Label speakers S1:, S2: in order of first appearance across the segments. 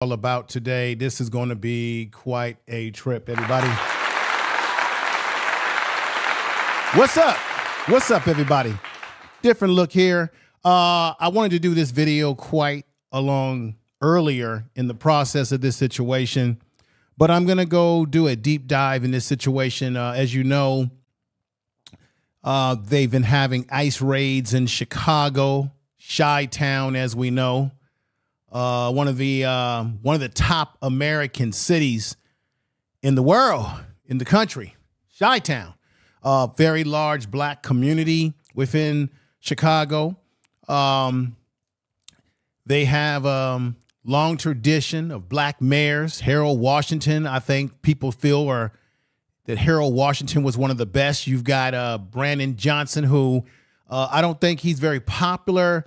S1: All about today. This is going to be quite a trip, everybody. What's up? What's up, everybody? Different look here. I wanted to do this video quite along earlier in the process of this situation, but I'm going to go do a deep dive in this situation. As you know, they've been having ICE raids in Chicago, Chi-Town, as we know. One of the top American cities in the world, in the country, Chi-Town, very large black community within Chicago. They have long tradition of black mayors. Harold Washington, I think people feel that Harold Washington was one of the best. You've got Brandon Johnson, who I don't think he's very popular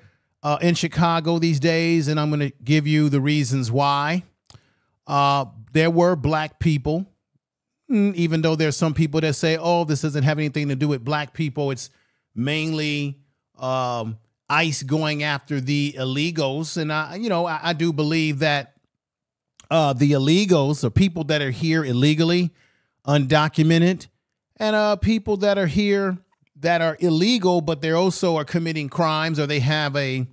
S1: in Chicago these days, and I'm going to give you the reasons why. There were black people, even though there's some people that say, oh, this doesn't have anything to do with black people. It's mainly ICE going after the illegals. And I do believe that the illegals are people that are here illegally, undocumented, and people that are here that are illegal, but they also are committing crimes or they have a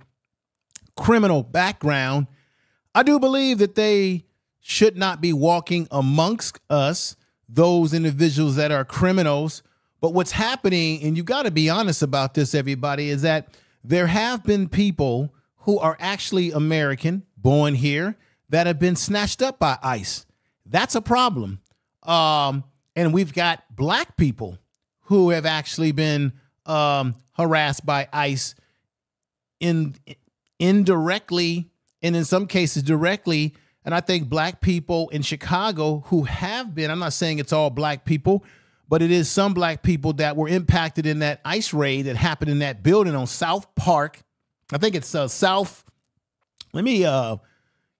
S1: criminal background. I do believe that they should not be walking amongst us, those individuals that are criminals. But what's happening, and you got to be honest about this, everybody, is that there have been people who are actually American, born here, that have been snatched up by ICE. That's a problem. And we've got black people who have actually been harassed by ICE indirectly, and in some cases directly. And I think black people in Chicago who have been, I'm not saying it's all black people, but it is some black people that were impacted in that ICE raid that happened in that building on South Park. I think it's South. Let me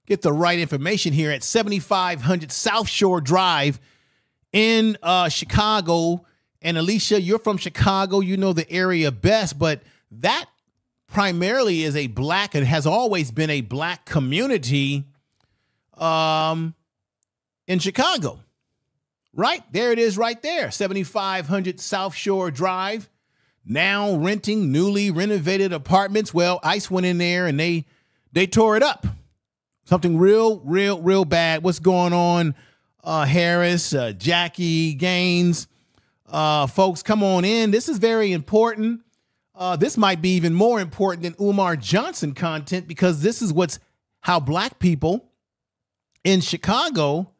S1: get the right information here at 7500 South Shore Drive in Chicago. And Alicia, you're from Chicago, you know the area best, but that primarily is a black and has always been a black community in Chicago. Right? There it is right there, 7500 South Shore Drive, now renting newly renovated apartments. Well, ICE went in there and they tore it up. Something real bad. What's going on, Harris, Jackie Gaines? Folks, come on in. This is very important. This might be even more important than Umar Johnson content, because this is how black people in Chicago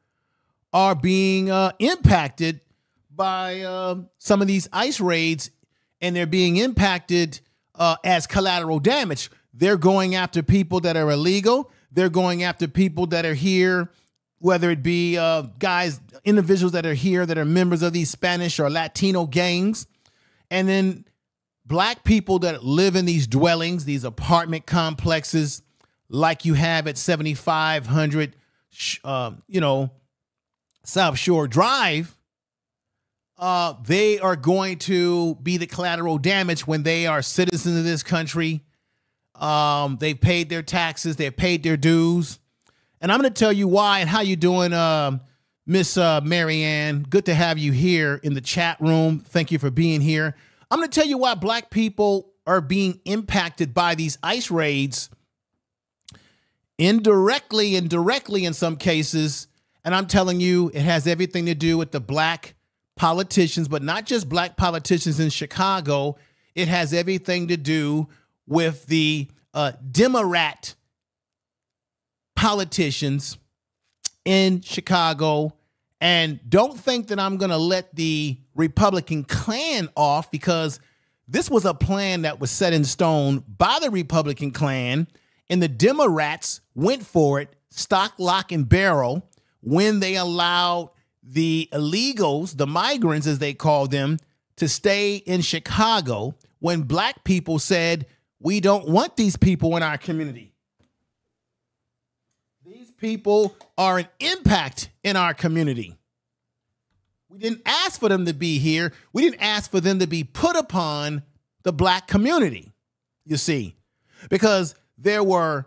S1: are being impacted by some of these ICE raids, and they're being impacted as collateral damage. They're going after people that are illegal. They're going after people that are here, whether it be individuals that are here that are members of these Spanish or Latino gangs, and then black people that live in these dwellings, these apartment complexes, like you have at 7500, South Shore Drive. They are going to be the collateral damage when they are citizens of this country. They've paid their taxes, they've paid their dues. And I'm going to tell you why. And how you doing, Miss Marianne? Good to have you here in the chat room. Thank you for being here. I'm going to tell you why black people are being impacted by these ICE raids, indirectly and directly in some cases. And I'm telling you, it has everything to do with the black politicians, but not just black politicians in Chicago. It has everything to do with the Democrat politicians in Chicago. And don't think that I'm going to let the Republican Klan off, because this was a plan that was set in stone by the Republican Klan, and the Democrats went for it, stock, lock, and barrel, when they allowed the illegals, the migrants as they call them, to stay in Chicago, when black people said, we don't want these people in our community. These people are an impact in our community. We didn't ask for them to be here. We didn't ask for them to be put upon the black community, you see, because there were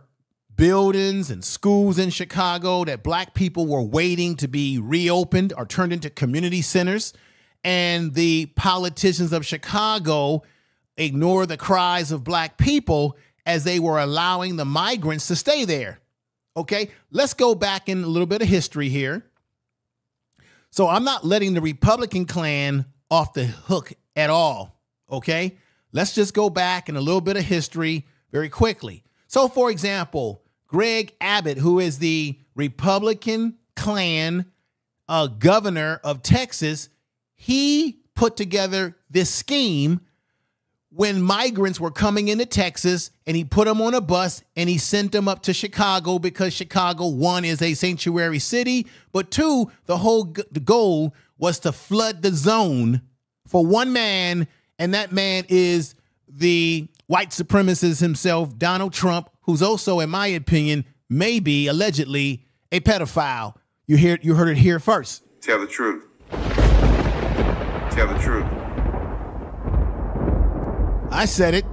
S1: buildings and schools in Chicago that black people were waiting to be reopened or turned into community centers. And the politicians of Chicago ignored the cries of black people as they were allowing the migrants to stay there. Okay, let's go back in a little bit of history here. So I'm not letting the Republican Klan off the hook at all. Okay, let's just go back in a little bit of history very quickly. So, for example, Greg Abbott, who is the Republican Klan governor of Texas, he put together this scheme when migrants were coming into Texas, and he put them on a bus and he sent them up to Chicago because Chicago, one, is a sanctuary city, but two, the goal was to flood the zone for one man, and that man is the white supremacist himself, Donald Trump, who's also, in my opinion, maybe allegedly a pedophile. You heard it here first.
S2: Tell the truth. Tell the truth.
S1: I said it.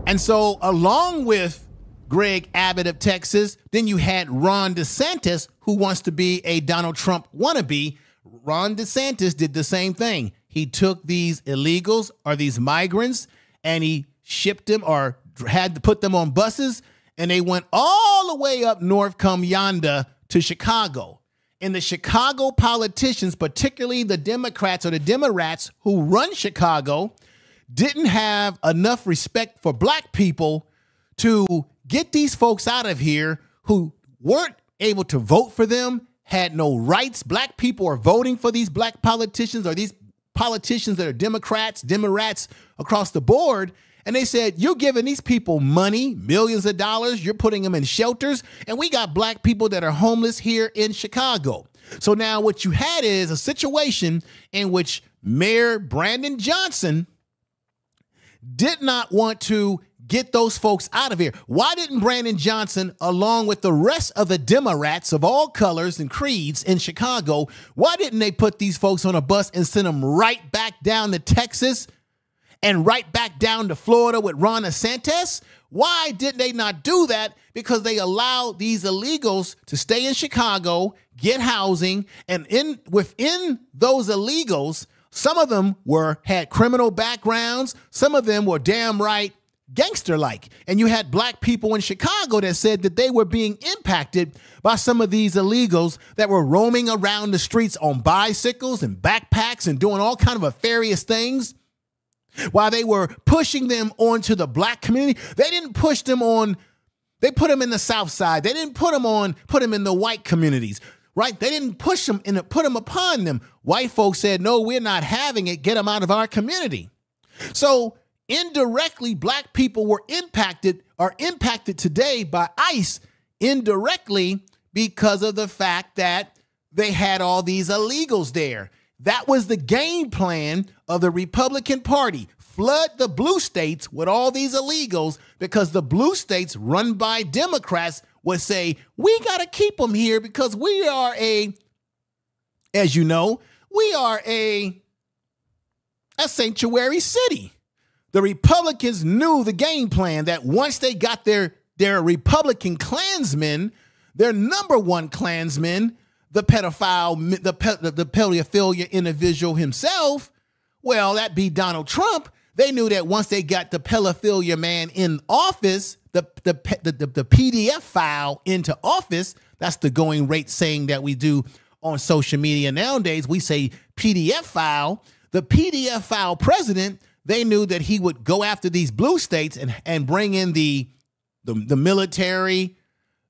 S1: And so along with Greg Abbott of Texas, then you had Ron DeSantis, who wants to be a Donald Trump wannabe. Ron DeSantis did the same thing. He took these illegals or these migrants and he shipped them or had to put them on buses, and they went all the way up north, come yonder to Chicago. And the Chicago politicians, particularly the Democrats or the Demorats who run Chicago, didn't have enough respect for black people to get these folks out of here who weren't able to vote for them, had no rights. Black people are voting for these black politicians or these politicians that are Democrats, Demorats across the board. And they said, you're giving these people money, millions of dollars, you're putting them in shelters, and we got black people that are homeless here in Chicago. So now what you had is a situation in which Mayor Brandon Johnson did not want to get those folks out of here. Why didn't Brandon Johnson, along with the rest of the Demorats of all colors and creeds in Chicago, why didn't they put these folks on a bus and send them right back down to Texas and right back down to Florida with Ron DeSantis? Why did they not do that? Because they allowed these illegals to stay in Chicago, get housing, and within those illegals, some of them had criminal backgrounds, some of them were damn right gangster-like. And you had black people in Chicago that said that they were being impacted by some of these illegals that were roaming around the streets on bicycles and backpacks and doing all kind of nefarious things. While they were pushing them onto the black community, they didn't push them on, they put them in the South Side. They didn't put them in the white communities, right? They didn't push them and put them upon them. White folks said, no, we're not having it. Get them out of our community. So indirectly, black people were impacted today by ICE indirectly because of the fact that they had all these illegals there. That was the game plan of the Republican Party. Flood the blue states with all these illegals because the blue states run by Democrats would say, we got to keep them here because we are as you know, we are a sanctuary city. The Republicans knew the game plan that once they got their Republican Klansmen, their number one Klansman, the pedophile, the pedophilia individual himself, well, that be Donald Trump. They knew that once they got the pedophilia man in office, the PDF file into office, that's the going rate saying that we do on social media nowadays. We say PDF file. The PDF file president, they knew that he would go after these blue states and bring in the military,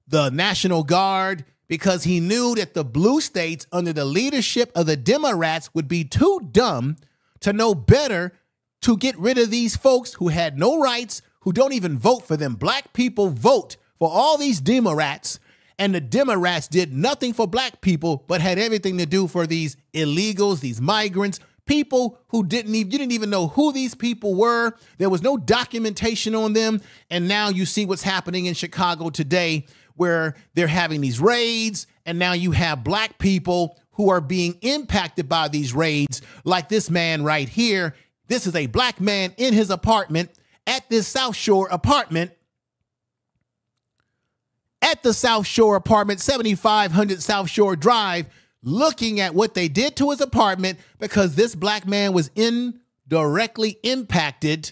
S1: the National Guard, because he knew that the blue states under the leadership of the Democrats would be too dumb to know better to get rid of these folks who had no rights, who don't even vote for them. Black people vote for all these Democrats, and the Democrats did nothing for black people but had everything to do for these illegals, these migrants, people who you didn't even know who these people were. There was no documentation on them. And now you see what's happening in Chicago today, where they're having these raids, and now you have black people who are being impacted by these raids, like this man right here. This is a black man in his apartment at this South Shore apartment, at the South Shore apartment, 7500 South Shore Drive, looking at what they did to his apartment because this black man was indirectly impacted,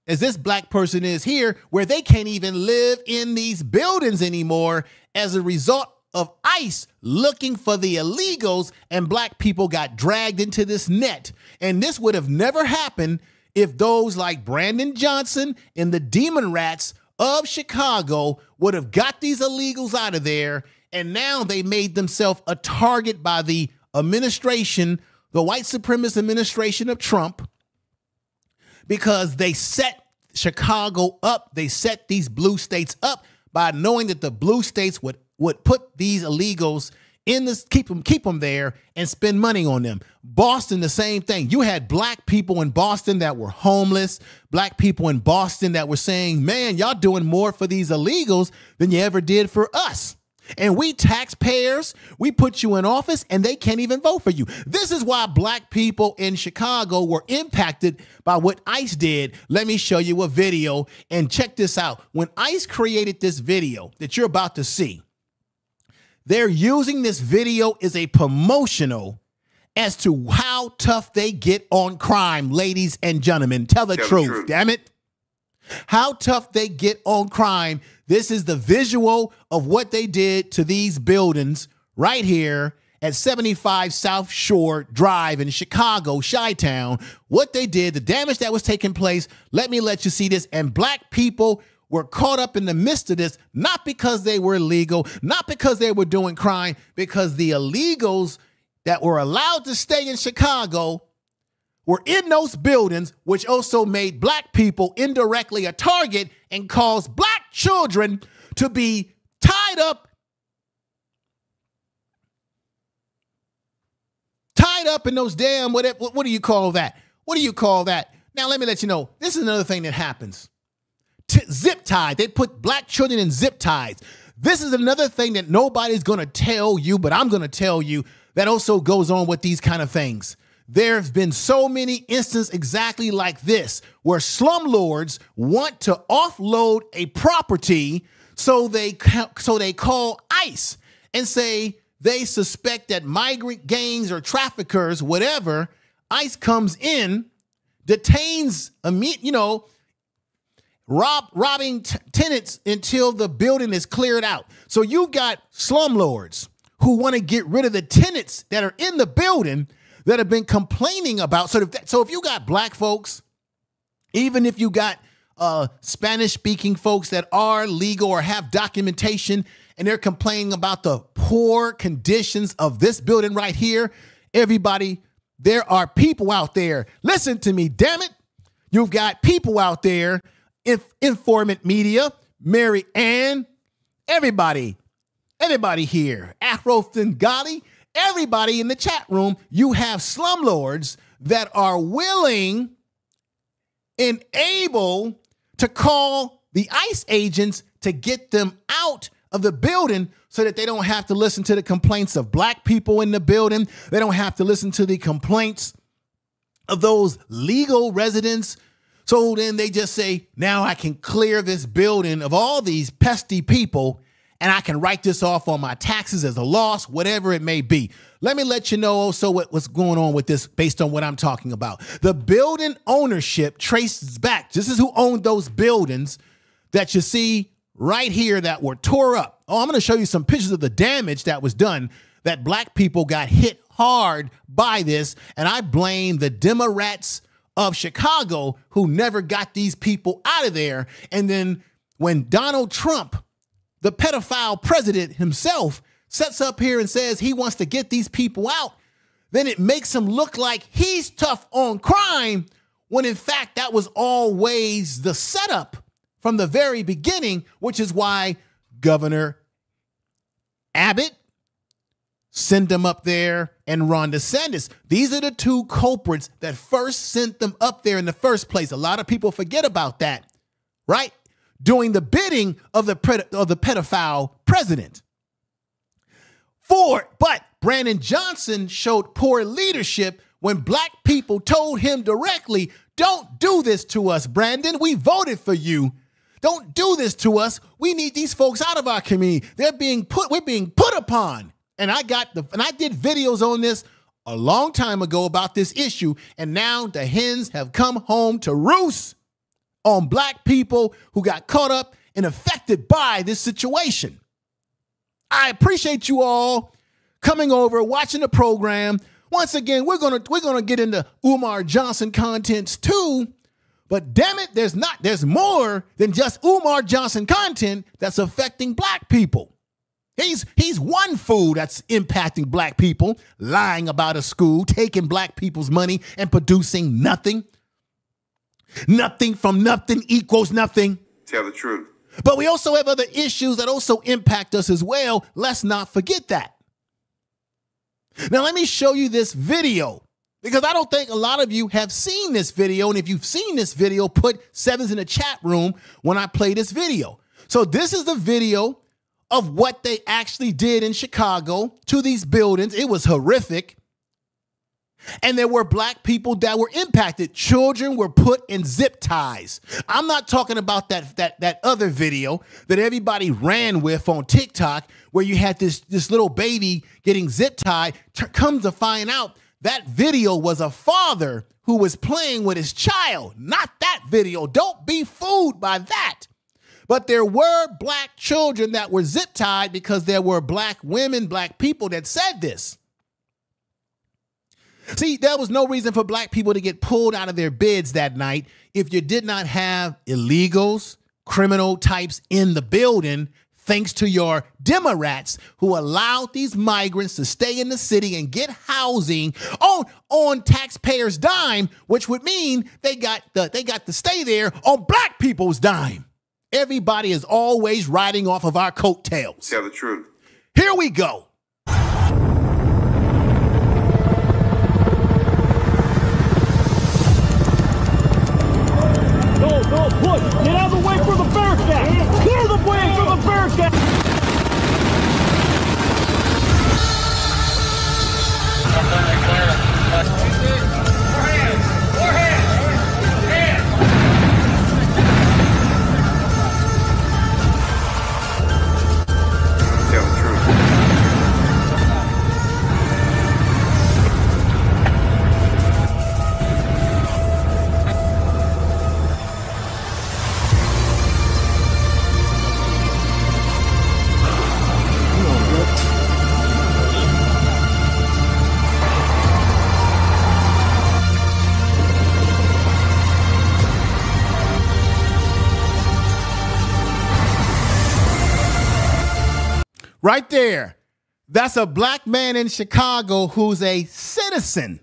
S1: as this black person is here, where they can't even live in these buildings anymore as a result of ICE looking for the illegals, and black people got dragged into this net. And this would have never happened if those like Brandon Johnson and the Demon Rats of Chicago would have got these illegals out of there. And now they made themselves a target by the administration, the white supremacist administration of Trump, because they set Chicago up. They set these blue states up by knowing that the blue states would put these illegals in this, keep them there and spend money on them. Boston, the same thing. You had black people in Boston that were homeless, black people in Boston that were saying, man, y'all doing more for these illegals than you ever did for us. And we taxpayers, we put you in office and they can't even vote for you. This is why black people in Chicago were impacted by what ICE did. Let me show you a video and check this out. When ICE created this video that you're about to see, they're using this video as a promotional as to how tough they get on crime, ladies and gentlemen. Tell the truth, damn it. How tough they get on crime. This is the visual of what they did to these buildings right here at 75 South Shore Drive in Chicago, Chi-Town. What they did, the damage that was taking place. Let me let you see this. And black people were caught up in the midst of this, not because they were illegal, not because they were doing crime, because the illegals that were allowed to stay in Chicago were in those buildings, which also made black people indirectly a target and caused black children to be tied up in those damn, what do you call that? What do you call that? Now, let me let you know, this is another thing that happens. Zip tie. They put black children in zip ties. This is another thing that nobody's going to tell you, but I'm going to tell you, that also goes on with these kind of things. There's been so many instances exactly like this, where slumlords want to offload a property, so they call ICE and say they suspect that migrant gangs or traffickers, whatever, ICE comes in, detains, robbing tenants until the building is cleared out. So you've got slumlords who want to get rid of the tenants that are in the building that have been complaining about. So if you got black folks, even if you got Spanish-speaking folks that are legal or have documentation, and they're complaining about the poor conditions of this building right here, everybody, there are people out there. Listen to me, damn it. You've got people out there, Informant Media, Mary Ann, everybody here, Afro Thingali, everybody in the chat room. You have slumlords that are willing and able to call the ICE agents to get them out of the building so that they don't have to listen to the complaints of black people in the building. They don't have to listen to the complaints of those legal residents. So then they just say, now I can clear this building of all these pesky people, and I can write this off on my taxes as a loss, whatever it may be. Let me let you know also what's going on with this based on what I'm talking about. The building ownership traces back. This is who owned those buildings that you see right here that were tore up. Oh, I'm going to show you some pictures of the damage that was done, that black people got hit hard by this. And I blame the Democrats of Chicago who never got these people out of there. And then when Donald Trump, the pedophile president himself, sets up here and says he wants to get these people out, then it makes him look like he's tough on crime, when in fact that was always the setup from the very beginning, which is why Governor Abbott sent them up there and Ron DeSantis. These are the two culprits that first sent them up there in the first place. A lot of people forget about that, right? Doing the bidding of the pedophile president. But Brandon Johnson showed poor leadership when black people told him directly, don't do this to us, Brandon. We voted for you. Don't do this to us. We need these folks out of our community. We're being put upon. And I did videos on this a long time ago about this issue. And now the hens have come home to roost on black people who got caught up and affected by this situation. I appreciate you all coming over, watching the program. Once again, we're gonna get into Umar Johnson contents too. But damn it, there's more than just Umar Johnson content that's affecting black people. He's one fool that's impacting black people, lying about a school, taking black people's money and producing nothing. Nothing from nothing equals nothing.
S2: Tell the truth.
S1: But we also have other issues that also impact us as well. Let's not forget that. Now, let me show you this video, because I don't think a lot of you have seen this video. And if you've seen this video, put sevens in the chat room when I play this video. So this is the video of what they actually did in Chicago to these buildings. It was horrific. And there were black people that were impacted. Children were put in zip ties. I'm not talking about that other video that everybody ran with on TikTok, where you had this little baby getting zip tied. Comes to find out, that video was a father who was playing with his child. Not that video. Don't be fooled by that. But there were black children that were zip tied because there were black women, black people that said this. See, there was no reason for black people to get pulled out of their beds that night if you did not have illegals, criminal types in the building, thanks to your Democrats who allowed these migrants to stay in the city and get housing on taxpayers' dime, which would mean they got to stay there on black people's dime. Everybody is always riding off of our coattails.
S2: Tell the truth.
S1: Here we go.
S3: No, push! Get out of the way for the Bearcat! Clear the way for the Bearcat!
S2: Tell the truth.
S1: Right there. That's a black man in Chicago who's a citizen.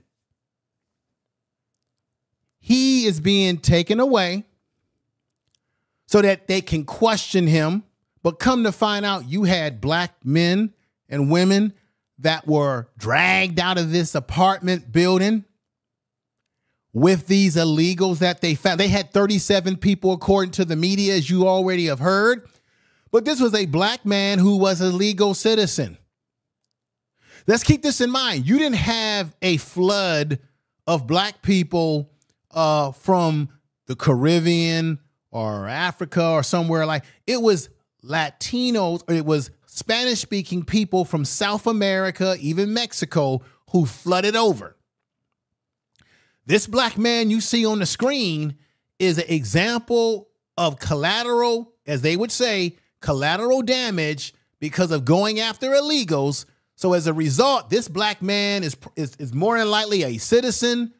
S1: He is being taken away so that they can question him. But come to find out, you had black men and women that were dragged out of this apartment building with these illegals that they found. They had 37 people, according to the media, as you already have heard. But this was a black man who was a legal citizen. Let's keep this in mind. You didn't have a flood of black people from the Caribbean or Africa or somewhere like. It was Latinos, or it was Spanish-speaking people from South America, even Mexico, who flooded over. This black man you see on the screen is an example of collateral, as they would say, collateral damage because of going after illegals. So as a result, this black man is more than likely a citizen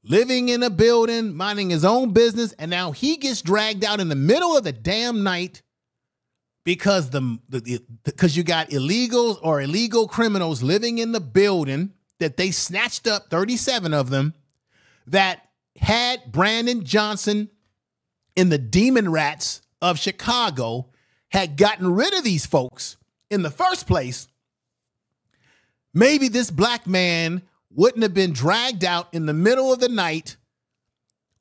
S1: living in a building, minding his own business, and now he gets dragged out in the middle of the damn night because because you got illegals or illegal criminals living in the building that they snatched up, 37 of them, that had Brandon Johnson in the demon rats of Chicago, had gotten rid of these folks in the first place. Maybe this black man wouldn't have been dragged out in the middle of the night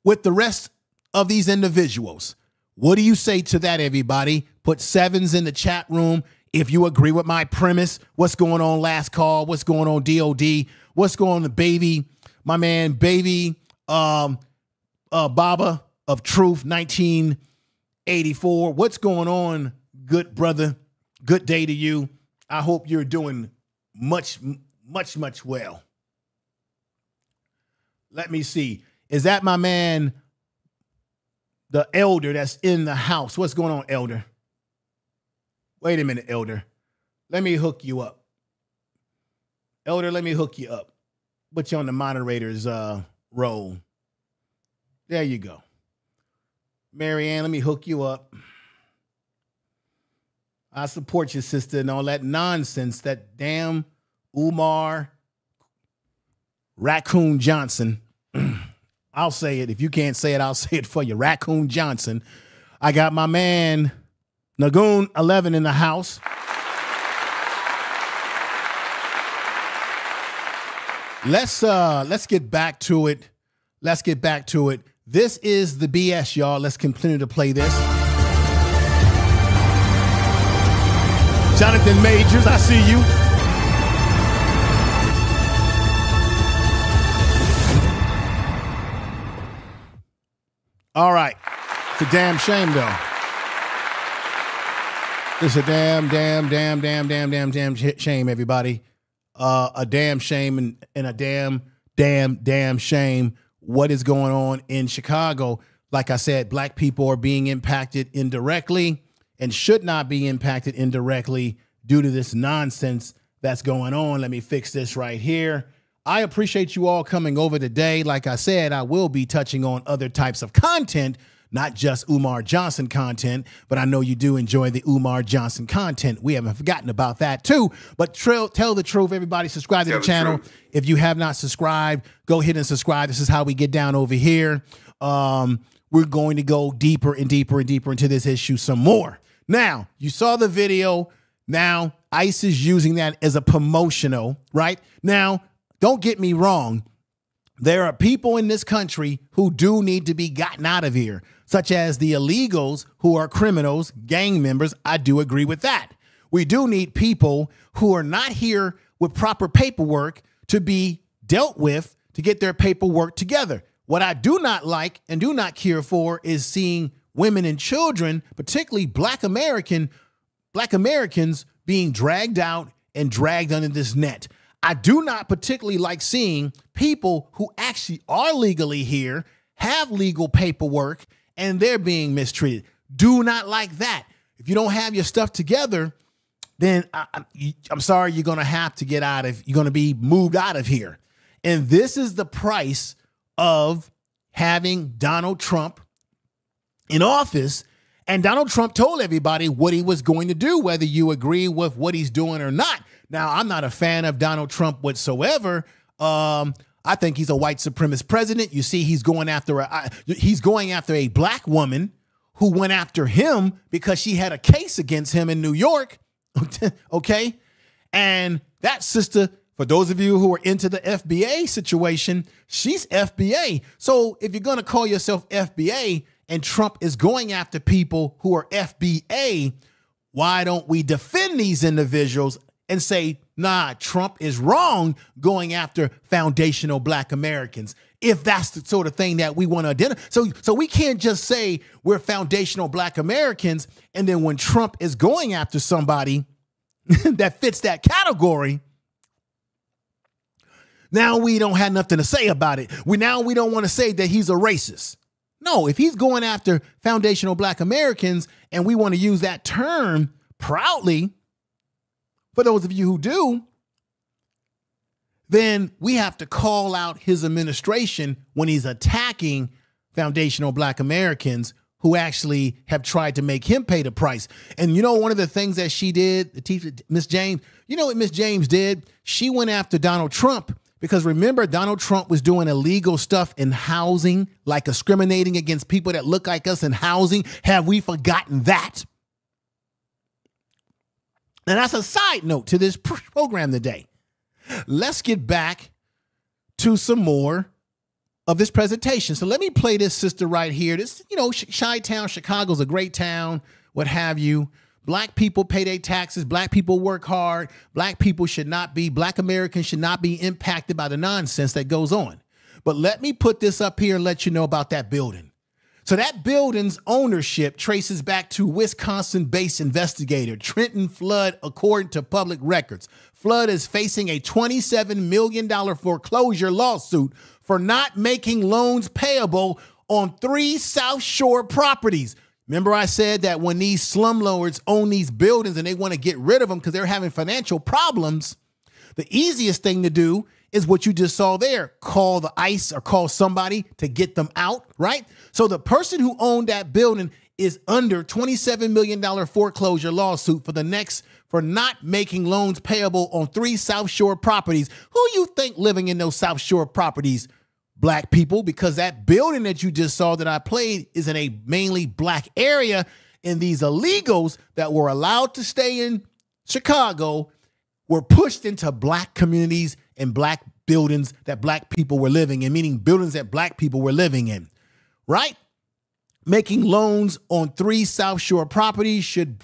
S1: with the rest of these individuals. What do you say to that, everybody? Put sevens in the chat room if you agree with my premise. What's going on, Last Call? What's going on, DOD? What's going on, the baby? my man, baby, Baba of Truth, 1984. What's going on, good brother? Good day to you. I hope you're doing much well. Let me see. Is that my man, the elder that's in the house? What's going on, elder? Wait a minute, elder. Let me hook you up. Elder, let me hook you up. Put you on the moderator's role. There you go. Marianne, let me hook you up. I support your sister and all that nonsense, that damn Umar Raccoon Johnson. I'll say it. If you can't say it, I'll say it for you. Raccoon Johnson. I got my man Nagoon 11 in the house. Let's get back to it. Let's get back to it. This is the BS, y'all. Let's continue to play this. Jonathan Majors, I see you. All right. It's a damn shame, though. It's a damn shame, everybody. A damn shame and a damn shame what is going on in Chicago. Like I said, black people are being impacted indirectly and should not be impacted indirectly due to this nonsense that's going on. Let me fix this right here. I appreciate you all coming over today. Like I said, I will be touching on other types of content, not just Umar Johnson content, but I know you do enjoy the Umar Johnson content. We haven't forgotten about that too. But tell the truth, everybody. Subscribe to the channel. If you have not subscribed, go ahead and subscribe. This is how we get down over here. We're going to go deeper and deeper and deeper into this issue some more. Now, you saw the video. Now, ICE is using that as a promotional, right? Now, don't get me wrong. There are people in this country who do need to be gotten out of here, such as the illegals who are criminals, gang members. I do agree with that. We do need people who are not here with proper paperwork to be dealt with to get their paperwork together. What I do not like and do not care for is seeing women and children, particularly Black Americans, being dragged out and dragged under this net. I do not particularly like seeing people who actually are legally here, have legal paperwork, and they're being mistreated. Do not like that. If you don't have your stuff together, then I'm sorry, you're going to have to get out of, you're going to be moved out of here. And this is the price of having Donald Trump in office. And Donald Trump told everybody what he was going to do, whether you agree with what he's doing or not. Now, I'm not a fan of Donald Trump whatsoever. I think he's a white supremacist president. You see, he's going after a black woman who went after him because she had a case against him in New York. Okay. And that sister, for those of you who are into the FBA situation, she's FBA. So if you're going to call yourself FBA and Trump is going after people who are FBA, why don't we defend these individuals and say, nah, Trump is wrong going after foundational Black Americans, if that's the sort of thing that we want to identify. So we can't just say we're foundational Black Americans, and then when Trump is going after somebody that fits that category, now we don't have nothing to say about it. We don't want to say that he's a racist. No, if he's going after foundational Black Americans and we want to use that term proudly, for those of you who do, then we have to call out his administration when he's attacking foundational Black Americans who actually have tried to make him pay the price. And you know, one of the things that she did, the teacher, Miss James, you know what Miss James did? She went after Donald Trump because remember, Donald Trump was doing illegal stuff in housing, like discriminating against people that look like us in housing. Have we forgotten that? And that's a side note to this program today. Let's get back to some more of this presentation. So let me play this sister right here. This, you know, Chi-Town, Chicago's a great town, what have you. Black people pay their taxes. Black people work hard. Black Americans should not be impacted by the nonsense that goes on. But let me put this up here and let you know about that building. So that building's ownership traces back to Wisconsin-based investigator Trenton Flood, according to public records. Flood is facing a $27 million foreclosure lawsuit for not making loans payable on 3 South Shore properties. Remember I said that when these slumlords own these buildings and they want to get rid of them because they're having financial problems, the easiest thing to do is what you just saw there. Call the ICE or call somebody to get them out, right? So the person who owned that building is under $27 million foreclosure lawsuit for not making loans payable on 3 South Shore properties. Who you think living in those South Shore properties? Black people, because that building that you just saw that I played is in a mainly black area, and these illegals that were allowed to stay in Chicago were pushed into black communities and black buildings that black people were living in, meaning buildings that black people were living in, right? Making loans on 3 South Shore properties should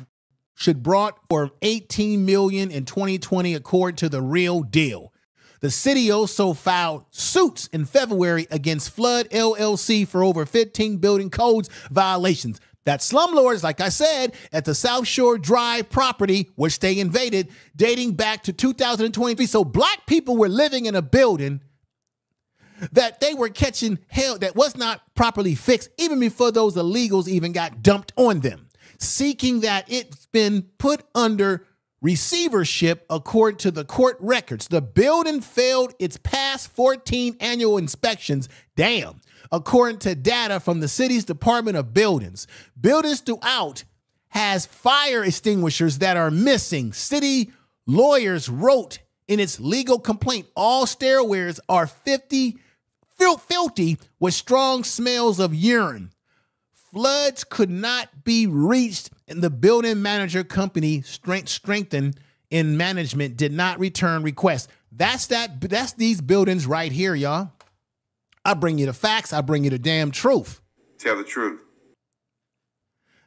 S1: brought for $18 million in 2020, according to The Real Deal. The city also filed suits in February against Flood LLC for over 15 building codes violations. That slumlords, like I said, at the South Shore Drive property, which they invaded, dating back to 2023. So black people were living in a building that they were catching hell that was not properly fixed, even before those illegals even got dumped on them, seeking that it's been put under receivership according to the court records. The building failed its past 14 annual inspections. Damn. According to data from the city's Department of Buildings. Buildings throughout has fire extinguishers that are missing. City lawyers wrote in its legal complaint, all stairways are filthy with strong smells of urine. Floods could not be reached, and the building manager company strengthened in management did not return requests. That's these buildings right here, y'all. I bring you the facts. I bring you the damn truth.
S2: Tell the truth.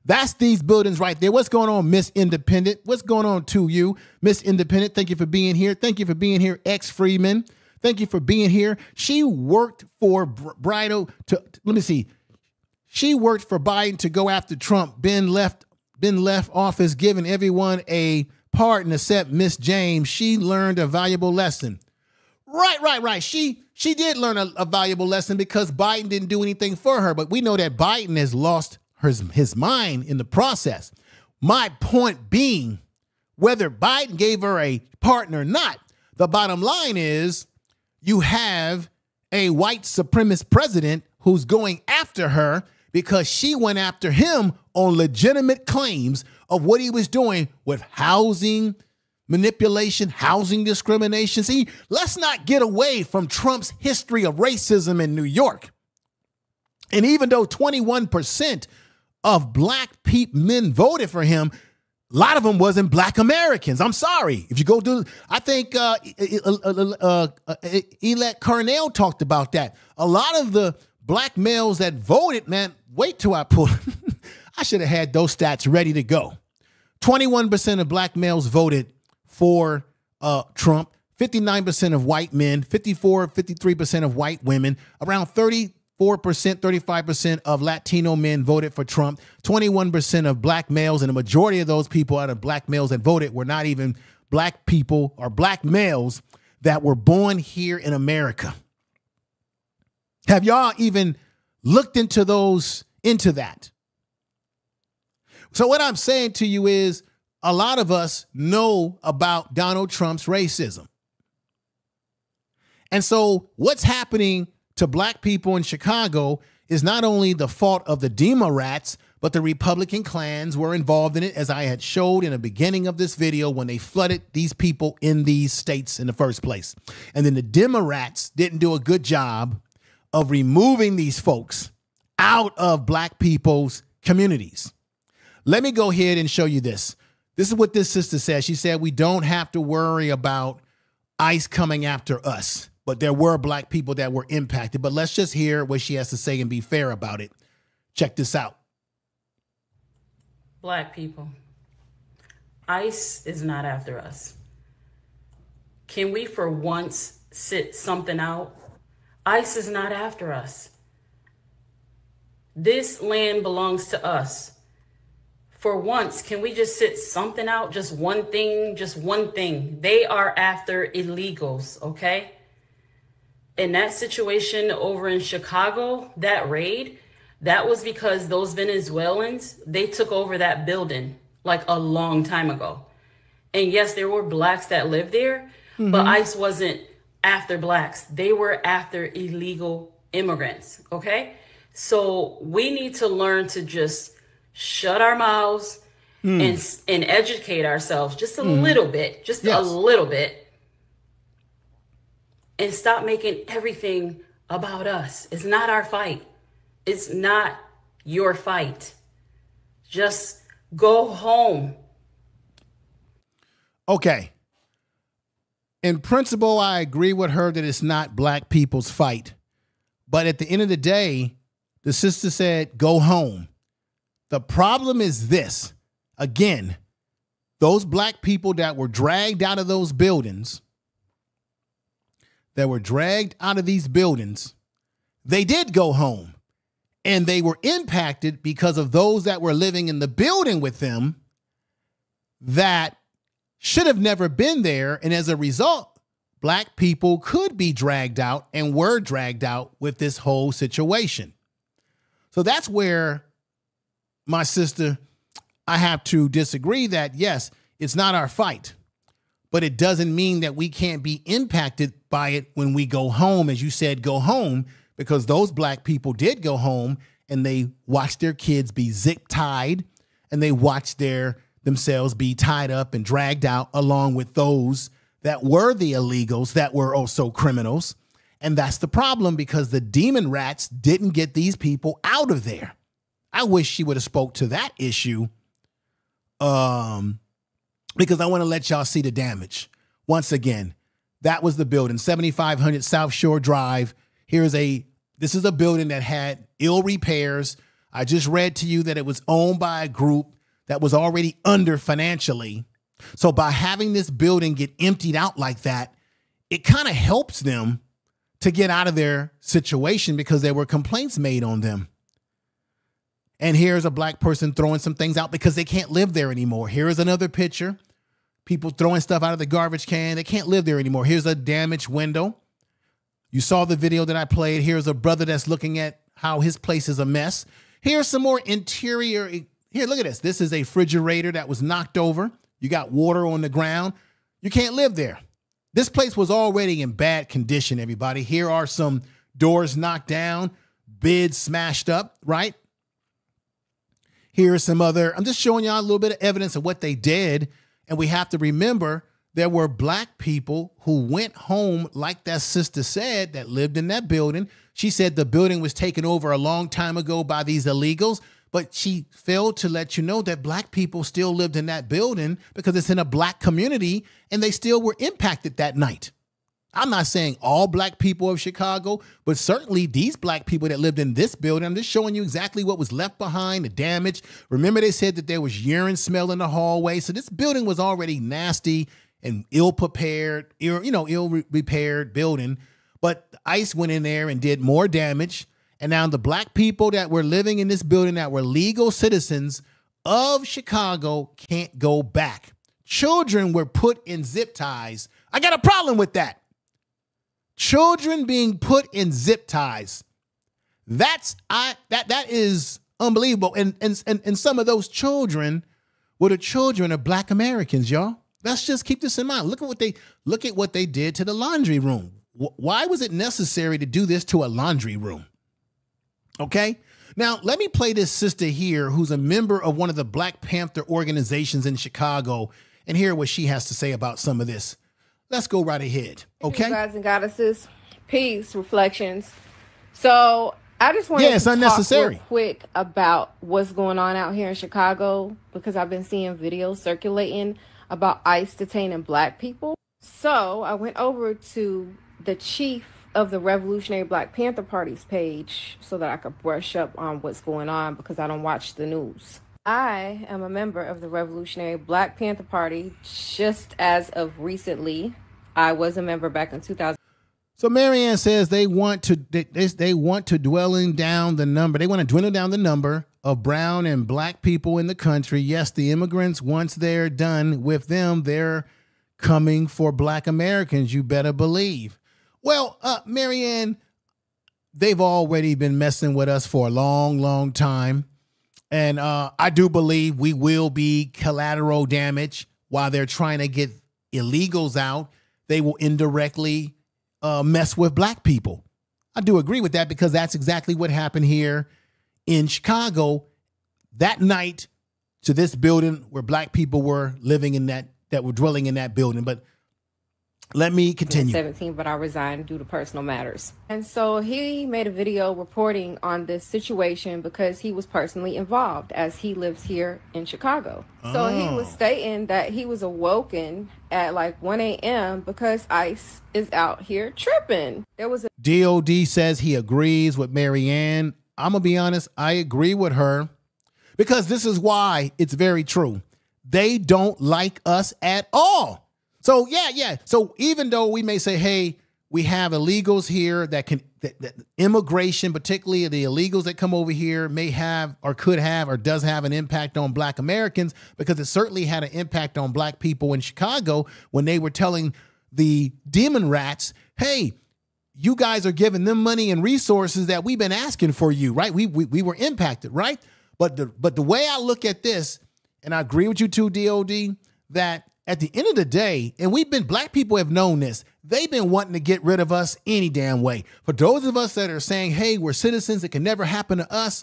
S1: That's these buildings right there. What's going on, Miss Independent? What's going on to you, Miss Independent? Thank you for being here. Thank you for being here, X Freeman. Thank you for being here. She worked for She worked for Biden to go after Trump. Been left office, giving everyone a pardon except Miss James. She learned a valuable lesson. Right. She did learn a valuable lesson because Biden didn't do anything for her. But we know that Biden has lost his mind in the process. My point being, whether Biden gave her a pardon or not, the bottom line is you have a white supremacist president who's going after her because she went after him on legitimate claims of what he was doing with housing manipulation, housing discrimination. See, let's not get away from Trump's history of racism in New York. And even though 21% of black men voted for him, a lot of them wasn't black Americans. I'm sorry. If you go do, I think Elect Carnell talked about that. A lot of the black males that voted, man, wait till I pull. I should have had those stats ready to go. 21% of black males voted for Trump, 59% of white men, 53% of white women, around 34%, 35% of Latino men voted for Trump, 21% of black males, and the majority of those people out of black males that voted were not even black people or black males that were born here in America. Have y'all even looked into that? So what I'm saying to you is a lot of us know about Donald Trump's racism. And so what's happening to black people in Chicago is not only the fault of the Democrats, but the Republican clans were involved in it, as I had showed in the beginning of this video when they flooded these people in these states in the first place. And then the Democrats didn't do a good job of removing these folks out of black people's communities. Let me go ahead and show you this. This is what this sister said. She said, we don't have to worry about ICE coming after us, but there were black people that were impacted. But let's just hear what she has to say and be fair about it. Check this out.
S4: Black people, ICE is not after us. Can we for once sit something out? ICE is not after us. This land belongs to us. For once, can we just sit something out? Just one thing, just one thing. They are after illegals, okay? In that situation over in Chicago, that raid, that was because those Venezuelans, they took over that building like a long time ago. And yes, there were blacks that lived there, but ICE wasn't after blacks. They were after illegal immigrants, okay? So we need to learn to just shut our mouths and educate ourselves just a little bit, a little bit, and stop making everything about us. It's not our fight. It's not your fight. Just go home.
S1: Okay. In principle, I agree with her that it's not black people's fight. But at the end of the day, the sister said, go home. The problem is this. Again, those black people that were dragged out of those buildings, they did go home. And they were impacted because of those that were living in the building with them that should have never been there. And as a result, black people could be dragged out and were dragged out with this whole situation. So that's where, my sister, I have to disagree that, yes, it's not our fight, but it doesn't mean that we can't be impacted by it when we go home. As you said, go home, because those black people did go home and they watched their kids be zip tied and they watched themselves be tied up and dragged out along with those that were the illegals that were also criminals. And that's the problem, because the demon rats didn't get these people out of there. I wish she would have spoke to that issue because I want to let y'all see the damage. Once again, that was the building, 7500 South Shore Drive. This is a building that had ill repairs. I just read to you that it was owned by a group that was already under financially. So by having this building get emptied out like that, it kind of helps them to get out of their situation because there were complaints made on them. And here's a black person throwing some things out because they can't live there anymore. Here is another picture. People throwing stuff out of the garbage can. They can't live there anymore. Here's a damaged window. You saw the video that I played. Here's a brother that's looking at how his place is a mess. Here's some more interior. Here, look at this. This is a refrigerator that was knocked over. You got water on the ground. You can't live there. This place was already in bad condition, everybody. Here are some doors knocked down, bids smashed up, right? Here's some other, I'm just showing y'all a little bit of evidence of what they did. And we have to remember there were black people who went home, like that sister said, that lived in that building. She said the building was taken over a long time ago by these illegals, but she failed to let you know that black people still lived in that building because it's in a black community and they still were impacted that night. I'm not saying all black people of Chicago, but certainly these black people that lived in this building. I'm just showing you exactly what was left behind, the damage. Remember, they said that there was urine smell in the hallway. So this building was already nasty and ill-prepared, ill-repaired building. But ICE went in there and did more damage. And now the black people that were living in this building that were legal citizens of Chicago can't go back. Children were put in zip ties. I got a problem with that. Children being put in zip ties. That is unbelievable. And some of those children were the children of black Americans, y'all. Let's just keep this in mind. Look at what they did to the laundry room. Why was it necessary to do this to a laundry room? Okay. Now, let me play this sister here who's a member of one of the Black Panther organizations in Chicago and hear what she has to say about some of this. Let's go right ahead. Okay.
S5: Gods and goddesses, peace, reflections. So I just want to talk real quick about what's going on out here in Chicago, because I've been seeing videos circulating about ICE detaining black people. So I went over to the chief of the Revolutionary Black Panther Party's page so that I could brush up on what's going on, because I don't watch the news. I am a member of the Revolutionary Black Panther Party. Just as of recently, I was a member back in 2000.
S1: So Marianne says they want to dwindle down the number. They want to dwindle down the number of brown and black people in the country. Yes, the immigrants, once they're done with them, they're coming for black Americans. You better believe. Well, Marianne, they've already been messing with us for a long, long time. And I do believe we will be collateral damage while they're trying to get illegals out. They will indirectly mess with black people. I do agree with that because that's exactly what happened here in Chicago that night to this building where black people were living in that were dwelling in that building. But let me continue.
S5: 17, but I resigned due to personal matters. And so he made a video reporting on this situation because he was personally involved as he lives here in Chicago. So he was stating that he was awoken at like 1 a.m. because ICE is out here tripping. There was a
S1: DOD says he agrees with Marianne. I'm going to be honest. I agree with her because this is why it's very true. They don't like us at all. So, yeah. So even though we may say, hey, we have illegals here that immigration, particularly the illegals that come over here may have or could have or does have an impact on black Americans, because it certainly had an impact on black people in Chicago when they were telling the demon rats, hey, you guys are giving them money and resources that we've been asking for you, right? We were impacted, right? But the way I look at this, and I agree with you too, DOD, that at the end of the day, and black people have known this, they've been wanting to get rid of us any damn way. For those of us that are saying, hey, we're citizens, it can never happen to us.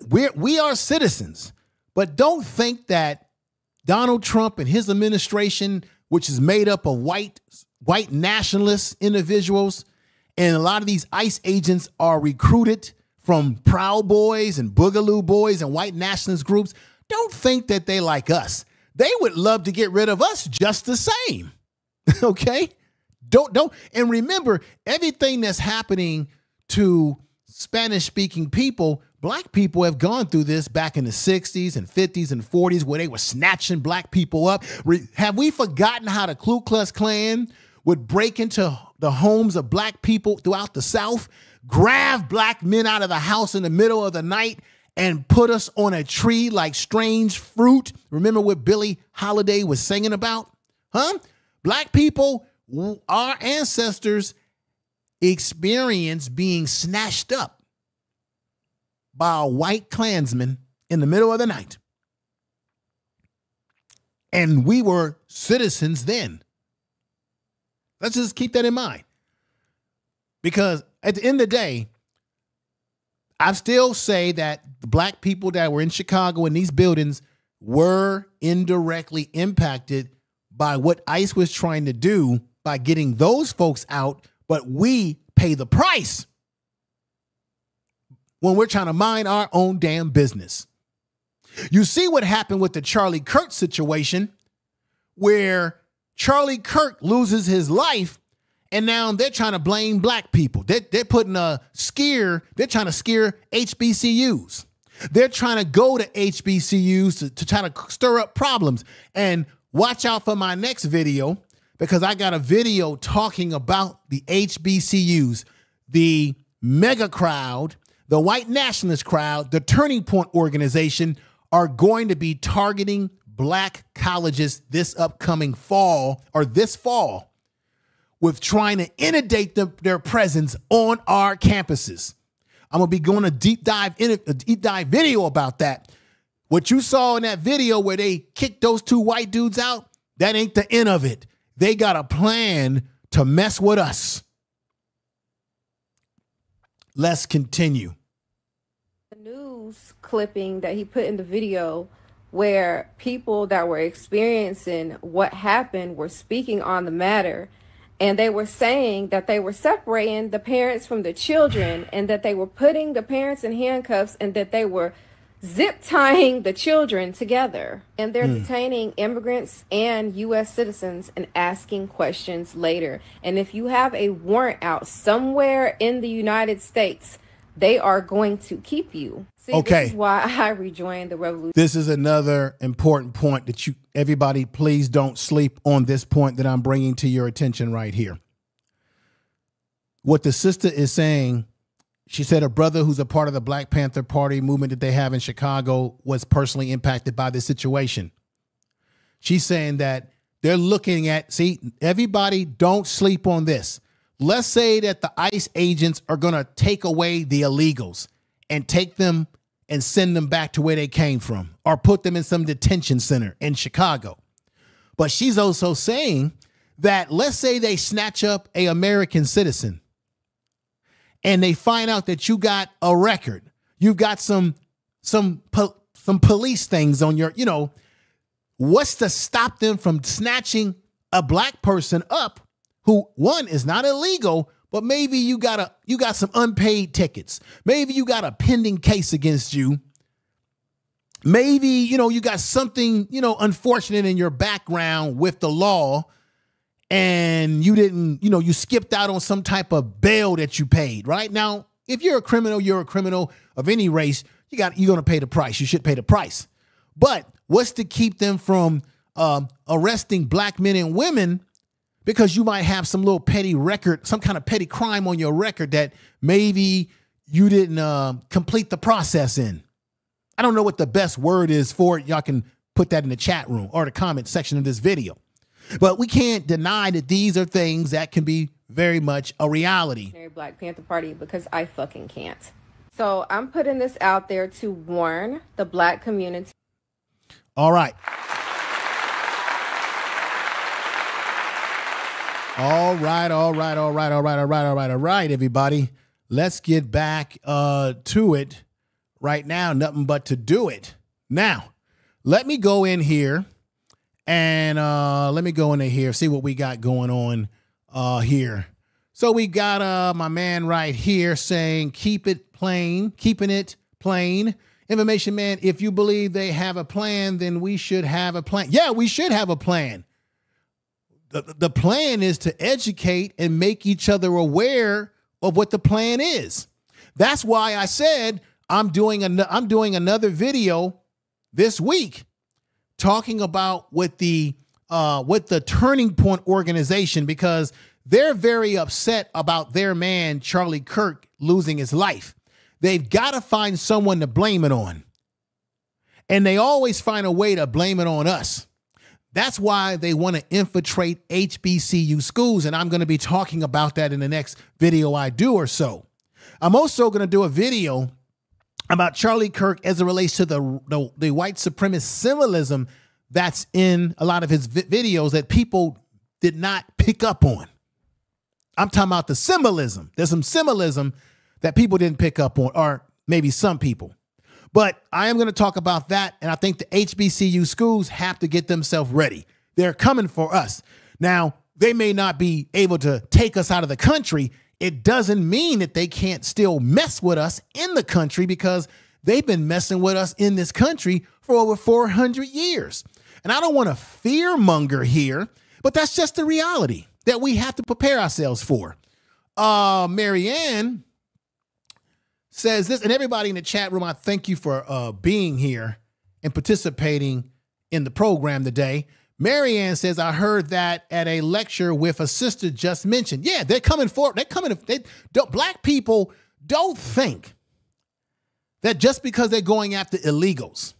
S1: We are citizens, but don't think that Donald Trump and his administration, which is made up of white nationalist individuals, and a lot of these ICE agents are recruited from Proud Boys and Boogaloo Boys and white nationalist groups. Don't think that they like us. They would love to get rid of us just the same. Okay? Don't. And remember, everything that's happening to Spanish-speaking people, black people have gone through this back in the 60s and 50s and 40s where they were snatching black people up. Have we forgotten how the Ku Klux Klan would break into the homes of black people throughout the South, grab black men out of the house in the middle of the night, and put us on a tree like strange fruit? Remember what Billie Holiday was singing about? Huh? Black people, our ancestors experienced being snatched up by a white Klansman in the middle of the night. And we were citizens then. Let's just keep that in mind. Because at the end of the day, I still say that the black people that were in Chicago in these buildings were indirectly impacted by what ICE was trying to do by getting those folks out, but we pay the price when we're trying to mind our own damn business. You see what happened with the Charlie Kirk situation, where Charlie Kirk loses his life, and now they're trying to blame black people. They're putting a scare. They're trying to scare HBCUs. They're trying to go to HBCUs to try to stir up problems. And watch out for my next video, because I got a video talking about the HBCUs, the mega crowd, the white nationalist crowd, the Turning Point organization are going to be targeting black colleges this upcoming fall, or this fall, with trying to inundate their presence on our campuses. I'm going to be going a deep dive video about that. What you saw in that video where they kicked those two white dudes out, that ain't the end of it. They got a plan to mess with us. Let's continue.
S5: The news clipping that he put in the video where people that were experiencing what happened were speaking on the matter. And they were saying that they were separating the parents from the children, and that they were putting the parents in handcuffs, and that they were zip tying the children together. And they're detaining immigrants and U.S. citizens and asking questions later. And if you have a warrant out somewhere in the United States, they are going to keep you. See,
S1: okay.
S5: This is why I rejoined the revolution.
S1: This is another important point that everybody, please don't sleep on this point that I'm bringing to your attention right here. what the sister is saying, she said her brother, who's a part of the Black Panther Party movement that they have in Chicago, was personally impacted by this situation. She's saying that they're looking at, see, everybody don't sleep on this. Let's say that the ICE agents are going to take away the illegals and take them and send them back to where they came from, or put them in some detention center in Chicago. But she's also saying that let's say they snatch up an American citizen and they find out that you got a record, you've got some police things on your, what's to stop them from snatching a black person up who, one, is not illegal, but maybe you got some unpaid tickets. Maybe you got a pending case against you. Maybe, you got something, unfortunate in your background with the law, and you didn't, you skipped out on some type of bail that you paid, right? Now, if you're a criminal of any race, you're going to pay the price. You should pay the price. But what's to keep them from arresting black men and women because you might have some little petty record, some kind of petty crime on your record that maybe you didn't complete the process in? I don't know what the best word is for it. Y'all can put that in the chat room or the comment section of this video. But we can't deny that these are things that can be very much a reality.
S5: Black Panther Party, because I fucking can't. So I'm putting this out there to warn the black community.
S1: All right. All right, everybody. Let's get back to it right now. Nothing but to do it. Now, let me go in here and see what we got going on here. So we got my man right here saying, keeping it plain. Information man, if you believe they have a plan, then we should have a plan. Yeah, we should have a plan. The plan is to educate and make each other aware of what the plan is. That's why I said I'm doing another video this week talking about with the Turning Point organization, because they're very upset about their man Charlie Kirk losing his life. They've got to find someone to blame it on. And they always find a way to blame it on us. That's why they want to infiltrate HBCU schools. And I'm going to be talking about that in the next video I do or so. I'm also going to do a video about Charlie Kirk as it relates to the white supremacist symbolism that's in a lot of his videos that people did not pick up on. I'm talking about the symbolism. There's some symbolism that people didn't pick up on, or maybe some people. But I am going to talk about that, and I think the HBCU schools have to get themselves ready. They're coming for us. Now, they may not be able to take us out of the country. It doesn't mean that they can't still mess with us in the country, because they've been messing with us in this country for over 400 years. And I don't want to fear-monger here, but that's just the reality that we have to prepare ourselves for. Marianne says this, and everybody in the chat room, I thank you for being here and participating in the program today. Marianne says, I heard that at a lecture with a sister just mentioned. Yeah, they're coming for it. Black people don't think that just because they're going after illegals,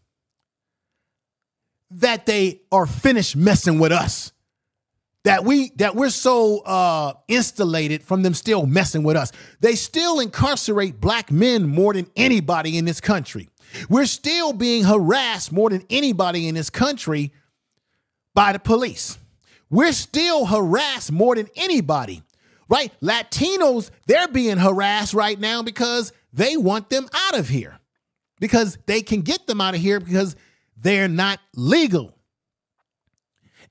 S1: that they are finished messing with us. That we're so insulated from them still messing with us. They still incarcerate black men more than anybody in this country. We're still being harassed more than anybody in this country by the police. We're still harassed more than anybody, right? Latinos, they're being harassed right now because they want them out of here, because they can get them out of here because they're not legal.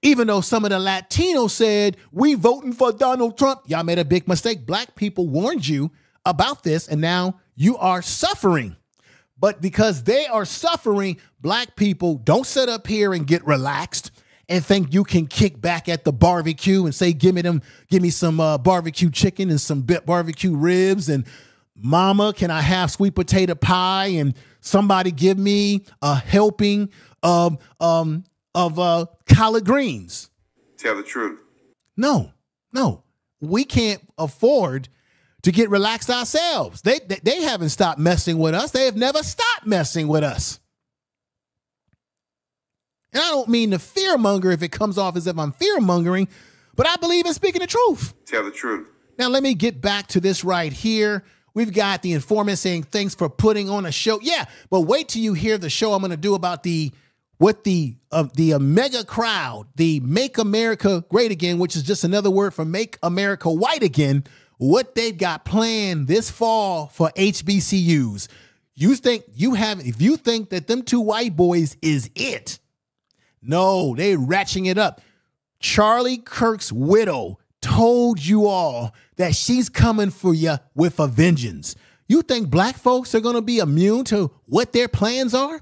S1: Even though some of the Latinos said, we voting for Donald Trump. Y'all made a big mistake. Black people warned you about this, and now you are suffering. But because they are suffering, black people don't sit up here and get relaxed and think you can kick back at the barbecue and say, give me some barbecue chicken and some barbecue ribs, and mama, can I have sweet potato pie? And somebody give me a helping of collard greens.
S2: Tell the truth.
S1: No, we can't afford to get relaxed ourselves. They haven't stopped messing with us. They have never stopped messing with us. And I don't mean to fearmonger if it comes off as if I'm fearmongering, but I believe in speaking the truth.
S2: Tell the truth.
S1: Now, let me get back to this right here. We've got the informant saying thanks for putting on a show. Yeah, but wait till you hear the show I'm going to do about the mega crowd, the Make America Great Again, which is just another word for Make America White Again, what they've got planned this fall for HBCUs. If you think that them two white boys is it, no, they ratcheting it up. Charlie Kirk's widow told you all that she's coming for you with a vengeance. You think black folks are going to be immune to what their plans are?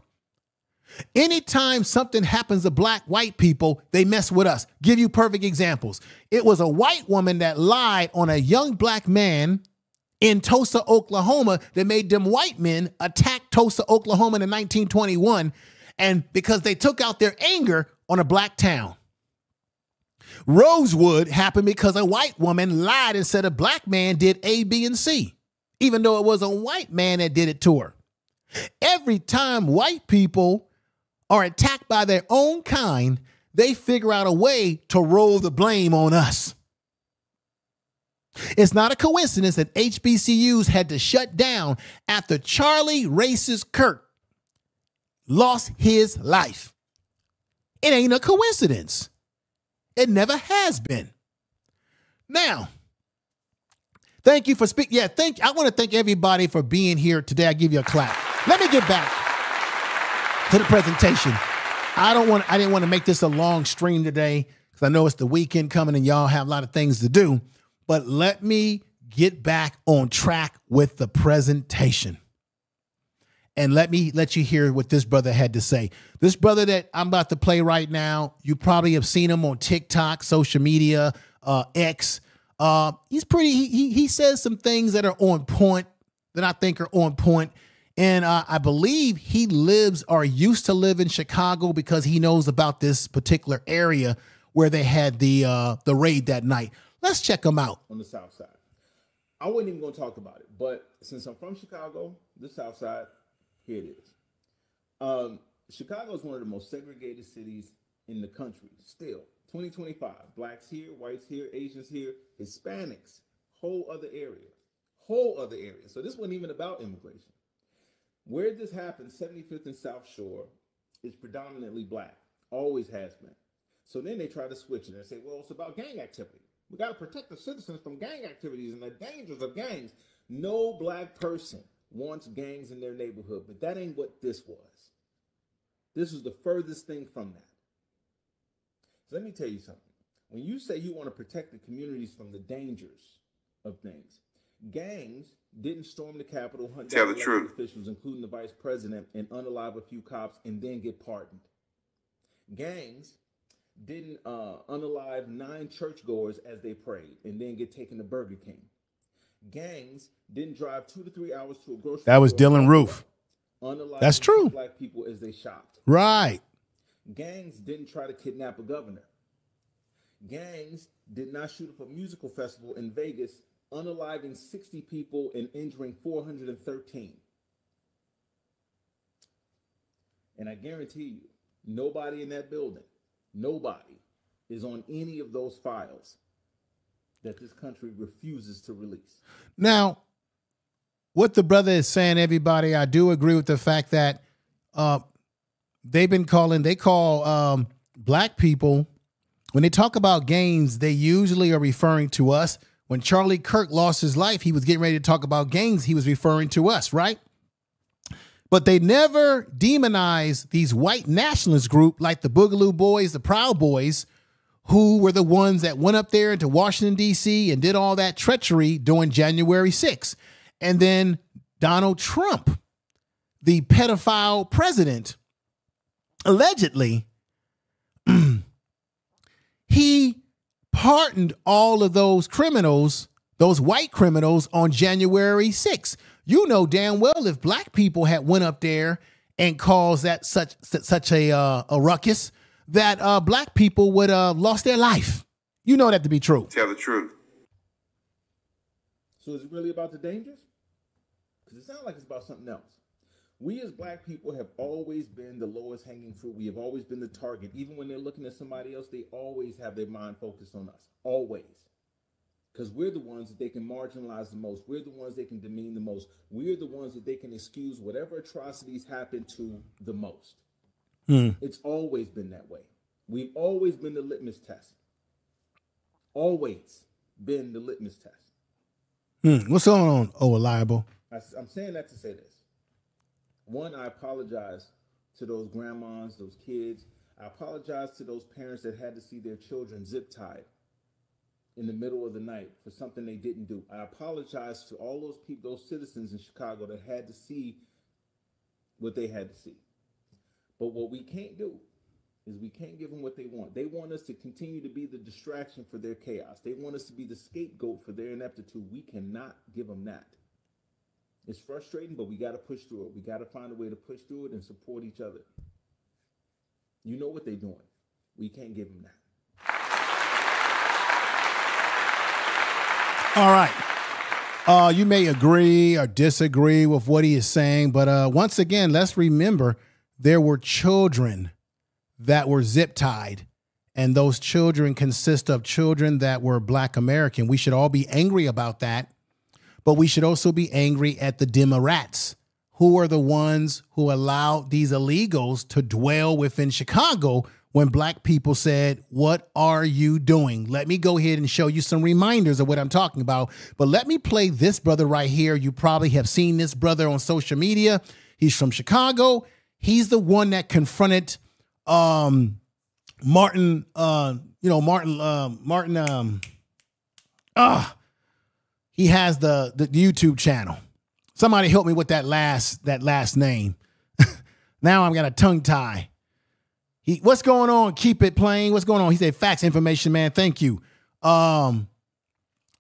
S1: Anytime something happens to white people, they mess with us. Give you perfect examples. It was a white woman that lied on a young black man in Tulsa, Oklahoma, that made them white men attack Tulsa, Oklahoma in 1921, and because they took out their anger on a black town. Rosewood happened because a white woman lied and said a black man did A, B, and C, even though it was a white man that did it to her. Every time white people are attacked by their own kind, they figure out a way to roll the blame on us. It's not a coincidence that HBCUs had to shut down after Charlie Racist Kirk lost his life. It ain't a coincidence. It never has been. Now, thank you for speaking. Yeah, I want to thank everybody for being here today. I give you a clap. Let me get back to the presentation. I didn't want to make this a long stream today because I know it's the weekend coming and y'all have a lot of things to do. But let me get back on track with the presentation. And let me let you hear what this brother had to say. This brother that I'm about to play right now, you probably have seen him on TikTok, social media, X. He's pretty, he says some things that are on point, that I think are on point. And I believe he lives or used to live in Chicago because he knows about this particular area where they had the raid that night. Let's check him out.
S6: On the South Side. I wasn't even going to talk about it, but since I'm from Chicago, the South Side, here it is. Chicago is one of the most segregated cities in the country. Still, 2025, blacks here, whites here, Asians here, Hispanics, whole other area. So this wasn't even about immigration. Where this happened, 75th and South Shore, is predominantly black, always has been. So then they try to switch it and say, well, it's about gang activity. We got to protect the citizens from gang activities and the dangers of gangs. No black person wants gangs in their neighborhood, but that ain't what this was. This was the furthest thing from that. So let me tell you something. When you say you want to protect the communities from the dangers of things, gangs didn't storm the Capitol, hunt down elected officials, including the vice president, and unalive a few cops and then get pardoned. Gangs didn't unalive 9 churchgoers as they prayed and then get taken to Burger King. Gangs didn't drive 2 to 3 hours to a grocery store.
S1: That was Dylan Roof. That's true.
S6: Black people as they shopped.
S1: Right.
S6: Gangs didn't try to kidnap a governor. Gangs did not shoot up a musical festival in Vegas, unaliving 60 people and injuring 413. And I guarantee you, nobody in that building, nobody is on any of those files that this country refuses to release.
S1: Now, what the brother is saying, everybody, I do agree with the fact that they call black people, when they talk about gangs, they usually are referring to us. When Charlie Kirk lost his life, he was getting ready to talk about gangs. He was referring to us, right? But they never demonize these white nationalist group like the Boogaloo Boys, the Proud Boys, who were the ones that went up there into Washington, D.C. and did all that treachery during January 6th. And then Donald Trump, the pedophile president, allegedly, he pardoned all of those criminals, those white criminals, on January 6th. You know damn well if black people had went up there and caused that such a ruckus, that black people would have lost their life. You know that to be true.
S2: Tell the truth.
S6: So is it really about the dangers? Because it sounds like it's about something else. We as black people have always been the lowest hanging fruit. We have always been the target. Even when they're looking at somebody else, they always have their mind focused on us. Always. Because we're the ones that they can marginalize the most. We're the ones they can demean the most. We're the ones that they can excuse whatever atrocities happen to the most. It's always been that way. We've always been the litmus test. Always been the litmus test.
S1: What's going on, Reliable?
S6: I'm saying that to say this. One, I apologize to those grandmas, those kids. I apologize to those parents that had to see their children zip-tied in the middle of the night for something they didn't do. I apologize to all those people, those citizens in Chicago that had to see what they had to see. But what we can't do is we can't give them what they want. They want us to continue to be the distraction for their chaos. They want us to be the scapegoat for their ineptitude. We cannot give them that. It's frustrating, but we got to push through it. We got to find a way to push through it and support each other. You know what they're doing. We can't give them that.
S1: All right. You may agree or disagree with what he is saying, but once again, let's remember there were children that were zip tied, and those children consist of children that were Black American. We should all be angry about that, but we should also be angry at the Democrats, who are the ones who allowed these illegals to dwell within Chicago when Black people said, "What are you doing?" Let me go ahead and show you some reminders of what I'm talking about. But let me play this brother right here. You probably have seen this brother on social media. He's from Chicago. He's the one that confronted Martin. He has the YouTube channel. Somebody help me with that last name. Now I'm got a tongue tie. What's going on? Keep it playing. What's going on? He said facts, information, man. Thank you. My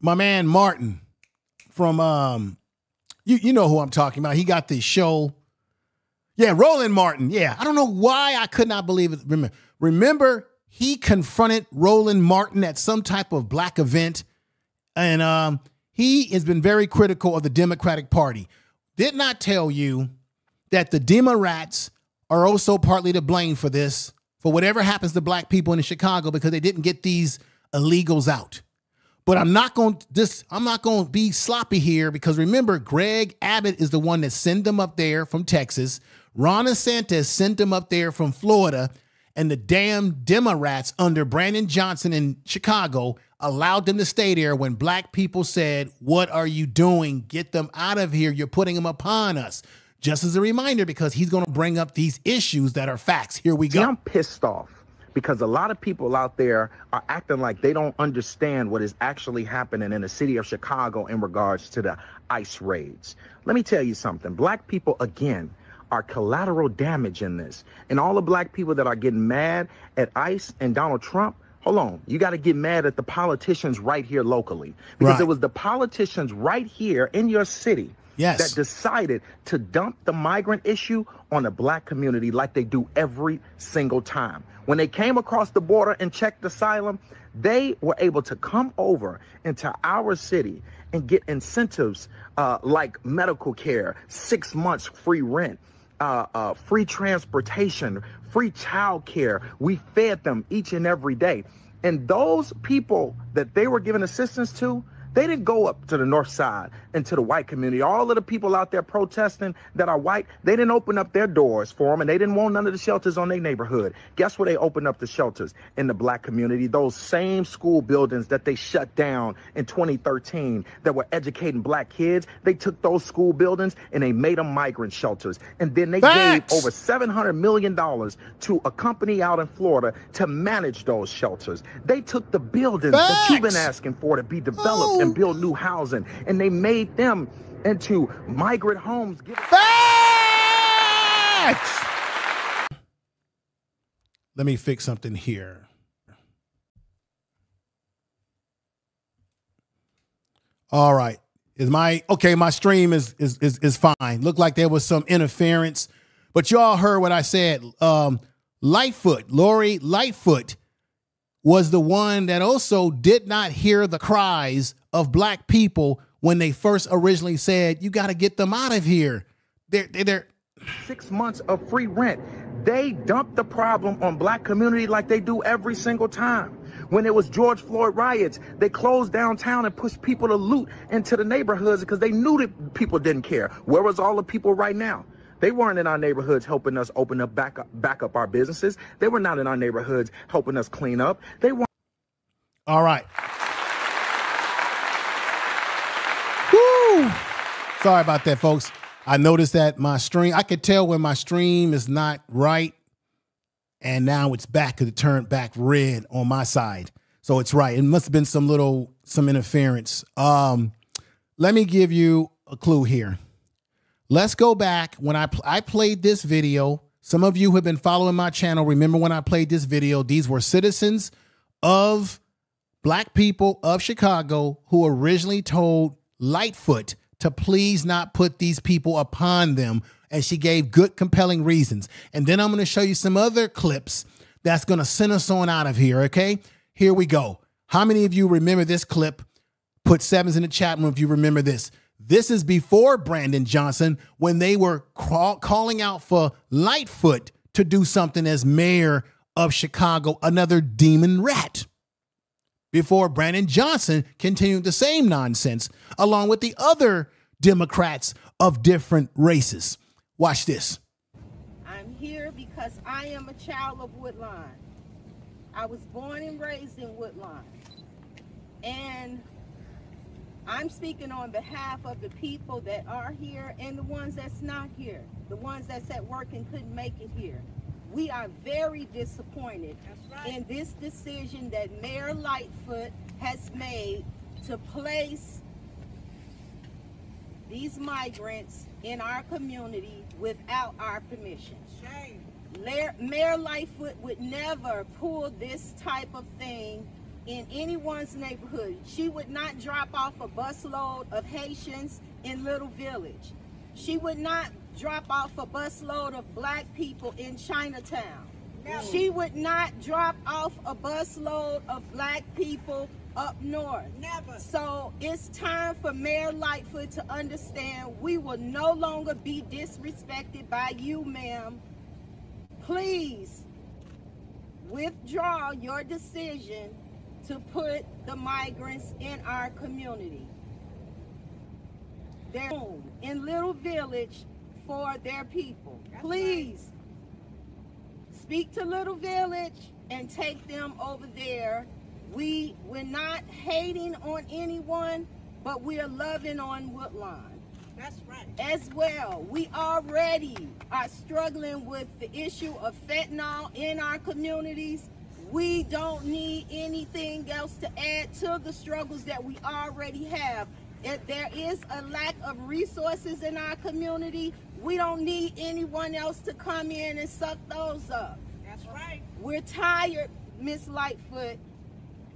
S1: man Martin from you know who I'm talking about. He got the show. Yeah, Roland Martin. Yeah, I don't know why I could not believe it. Remember he confronted Roland Martin at some type of Black event, and he has been very critical of the Democratic Party. Did not tell you that the Democrats are also partly to blame for this, for whatever happens to Black people in Chicago, because they didn't get these illegals out. But I'm not going to be sloppy here, because remember, Greg Abbott is the one that sent them up there from Texas. Ron DeSantis sent them up there from Florida, and the damn Democrats under Brandon Johnson in Chicago allowed them to stay there when Black people said, "What are you doing? Get them out of here. You're putting them upon us." Just as a reminder, because he's going to bring up these issues that are facts. Here we go.
S7: See, I'm pissed off because a lot of people out there are acting like they don't understand what is actually happening in the city of Chicago in regards to the ICE raids. Let me tell you something. Black people, again, are collateral damage in this. And all the Black people that are getting mad at ICE and Donald Trump, hold on, you got to get mad at the politicians right here locally. Because it was the politicians right here in your city that decided to dump the migrant issue on the Black community like they do every single time. When they came across the border and checked asylum, they were able to come over into our city and get incentives like medical care, 6 months free rent, free transportation, free child care. We fed them each and every day. And those people that they were giving assistance to, they didn't go up to the north side and to the white community. All of the people out there protesting that are white, they didn't open up their doors for them, and they didn't want none of the shelters on their neighborhood. Guess where they opened up the shelters? In the Black community. Those same school buildings that they shut down in 2013 that were educating Black kids, they took those school buildings and they made them migrant shelters. And then they gave over $700 million to a company out in Florida to manage those shelters. They took the buildings that you've been asking for to be developed and build new housing, and they made them into migrant homes.
S1: Facts! Let me fix something here. All right. My stream is fine. Looked like there was some interference, but y'all heard what I said. Lori Lightfoot was the one that also did not hear the cries of Black people when they first originally said, you got to get them out of here. They're
S7: 6 months of free rent. They dumped the problem on black community like they do every single time. When it was George Floyd riots, they closed downtown and pushed people to loot into the neighborhoods because they knew that people didn't care. Where was all the people right now? They weren't in our neighborhoods helping us open up back up our businesses. They were not in our neighborhoods helping us clean up. They weren't.
S1: All right. Woo! Sorry about that, folks. I noticed that my stream, I could tell when my stream is not right. And now it's back, it turned back red on my side. So it's right. It must have been some interference. Let me give you a clue here. Let's go back when I played this video. Some of you who have been following my channel, remember when I played this video, these were citizens of black people of Chicago who originally told Lightfoot to please not put these people upon them. And she gave good, compelling reasons. And then I'm going to show you some other clips that's going to send us on out of here, okay? Here we go. How many of you remember this clip? Put sevens in the chat room if you remember this. This is before Brandon Johnson when they were calling out for Lightfoot to do something as mayor of Chicago, another demon rat. Before Brandon Johnson continued the same nonsense along with the other Democrats of different races. Watch this.
S8: I'm here because I am a child of Woodlawn. I was born and raised in Woodlawn. And I'm speaking on behalf of the people that are here and the ones that's not here, the ones that's at work and couldn't make it here. We are very disappointed in this decision that Mayor Lightfoot has made to place these migrants in our community without our permission. Shame. Mayor Lightfoot would never pull this type of thing in anyone's neighborhood. She would not drop off a busload of Haitians in Little Village. She would not drop off a busload of black people in Chinatown. Never. She would not drop off a busload of black people up north. Never. So it's time for Mayor Lightfoot to understand we will no longer be disrespected by you, ma'am. Please withdraw your decision to put the migrants in our community. They're in Little Village for their people. Please speak to Little Village and take them over there. We're not hating on anyone, but we are loving on Woodlawn. That's right. As well, we already are struggling with the issue of fentanyl in our communities. We don't need anything else to add to the struggles that we already have. If there is a lack of resources in our community, we don't need anyone else to come in and suck those up. That's right. We're tired, Miss Lightfoot.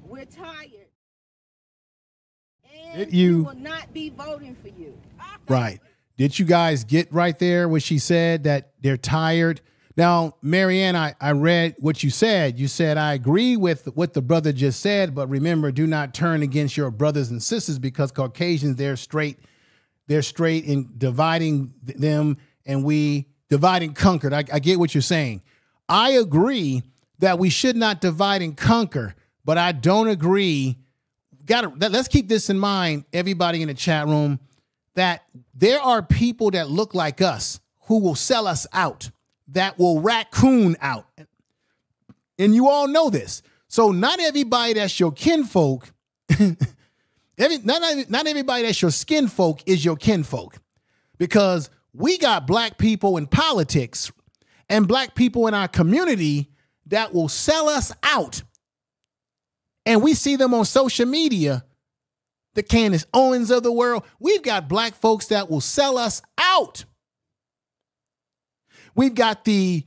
S8: We're tired. And we will not be voting for you.
S1: Right. Did you guys get right there what she said, that they're tired? Now, Marianne, I read what you said. You said, I agree with what the brother just said, but remember, do not turn against your brothers and sisters, because Caucasians, they're straight in dividing them, and we divide and conquer. I get what you're saying. I agree that we should not divide and conquer, but I don't agree. Let's keep this in mind, everybody in the chat room, that there are people that look like us who will sell us out, that will raccoon out. And you all know this. So not everybody that's your kinfolk, not everybody that's your skin folk is your kinfolk, because we got black people in politics and black people in our community that will sell us out. And we see them on social media, the Candace Owens of the world. We've got black folks that will sell us out. We've got the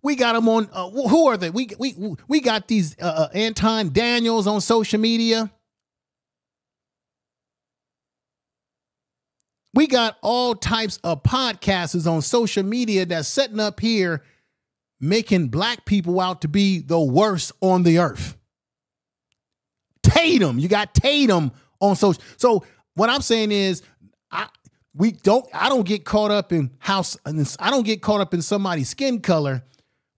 S1: we got them on who are they? We got these Anton Daniels on social media. We got all types of podcasters on social media that's setting up here making black people out to be the worst on the earth. Tatum. You got Tatum on social. So what I'm saying is, I don't get caught up in I don't get caught up in somebody's skin color.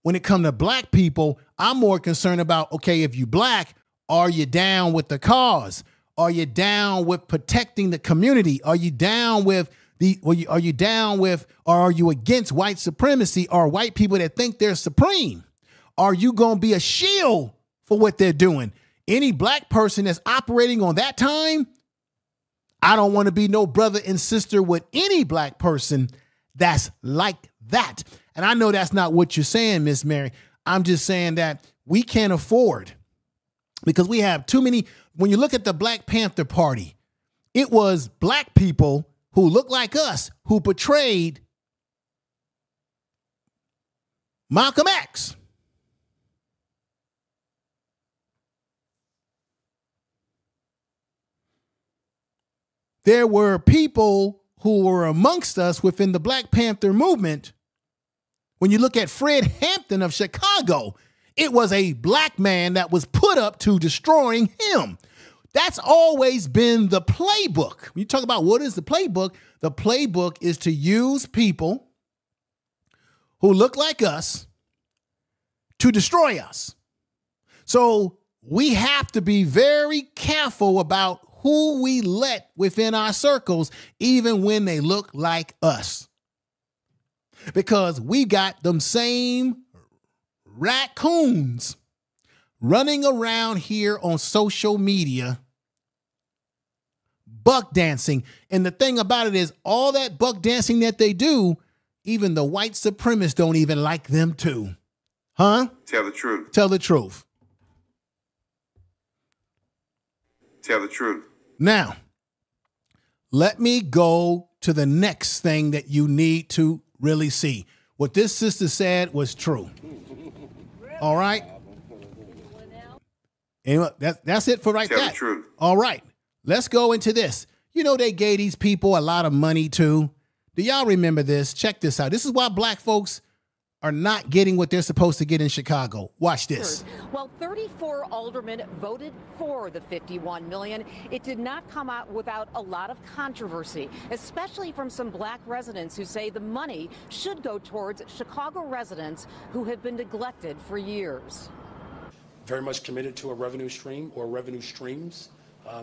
S1: When it comes to black people, I'm more concerned about, okay, if you black, are you down with the cause? Are you down with protecting the community? Are you down with are you against white supremacy or white people that think they're supreme? Are you going to be a shield for what they're doing? Any black person that's operating on that time, I don't want to be no brother and sister with any black person that's like that. And I know that's not what you're saying, Miss Mary. I'm just saying that we can't afford, because we have too many. When you look at the Black Panther Party, it was black people who look like us who portrayed Malcolm X. There were people who were amongst us within the Black Panther movement. When you look at Fred Hampton of Chicago, it was a black man that was put up to destroying him. That's always been the playbook. When you talk about what is the playbook is to use people who look like us to destroy us. So we have to be very careful about who we let within our circles, even when they look like us. Because we got them same raccoons running around here on social media, buck dancing. And the thing about it is, all that buck dancing that they do, even the white supremacists don't even like them too. Huh?
S2: Tell the truth.
S1: Tell the truth.
S2: Tell the truth.
S1: Now, let me go to the next thing that you need to really see. What this sister said was true. All right? And that's it for right there.
S2: Tell the truth.
S1: All right. Let's go into this. You know, they gave these people a lot of money too. Do y'all remember this? Check this out. This is why black folks are not getting what they're supposed to get in Chicago. Watch this.
S9: Well, 34 aldermen voted for the $51 million. It did not come out without a lot of controversy, especially from some black residents who say the money should go towards Chicago residents who have been neglected for years.
S10: Very much committed to a revenue stream or revenue streams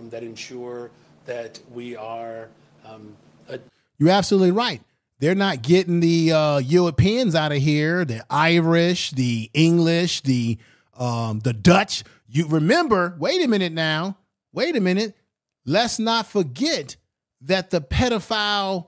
S10: that ensure that we are.
S1: You're absolutely right. They're not getting the Europeans out of here, the Irish, the English, the Dutch. You remember, wait a minute now. Wait a minute. Let's not forget that the pedophile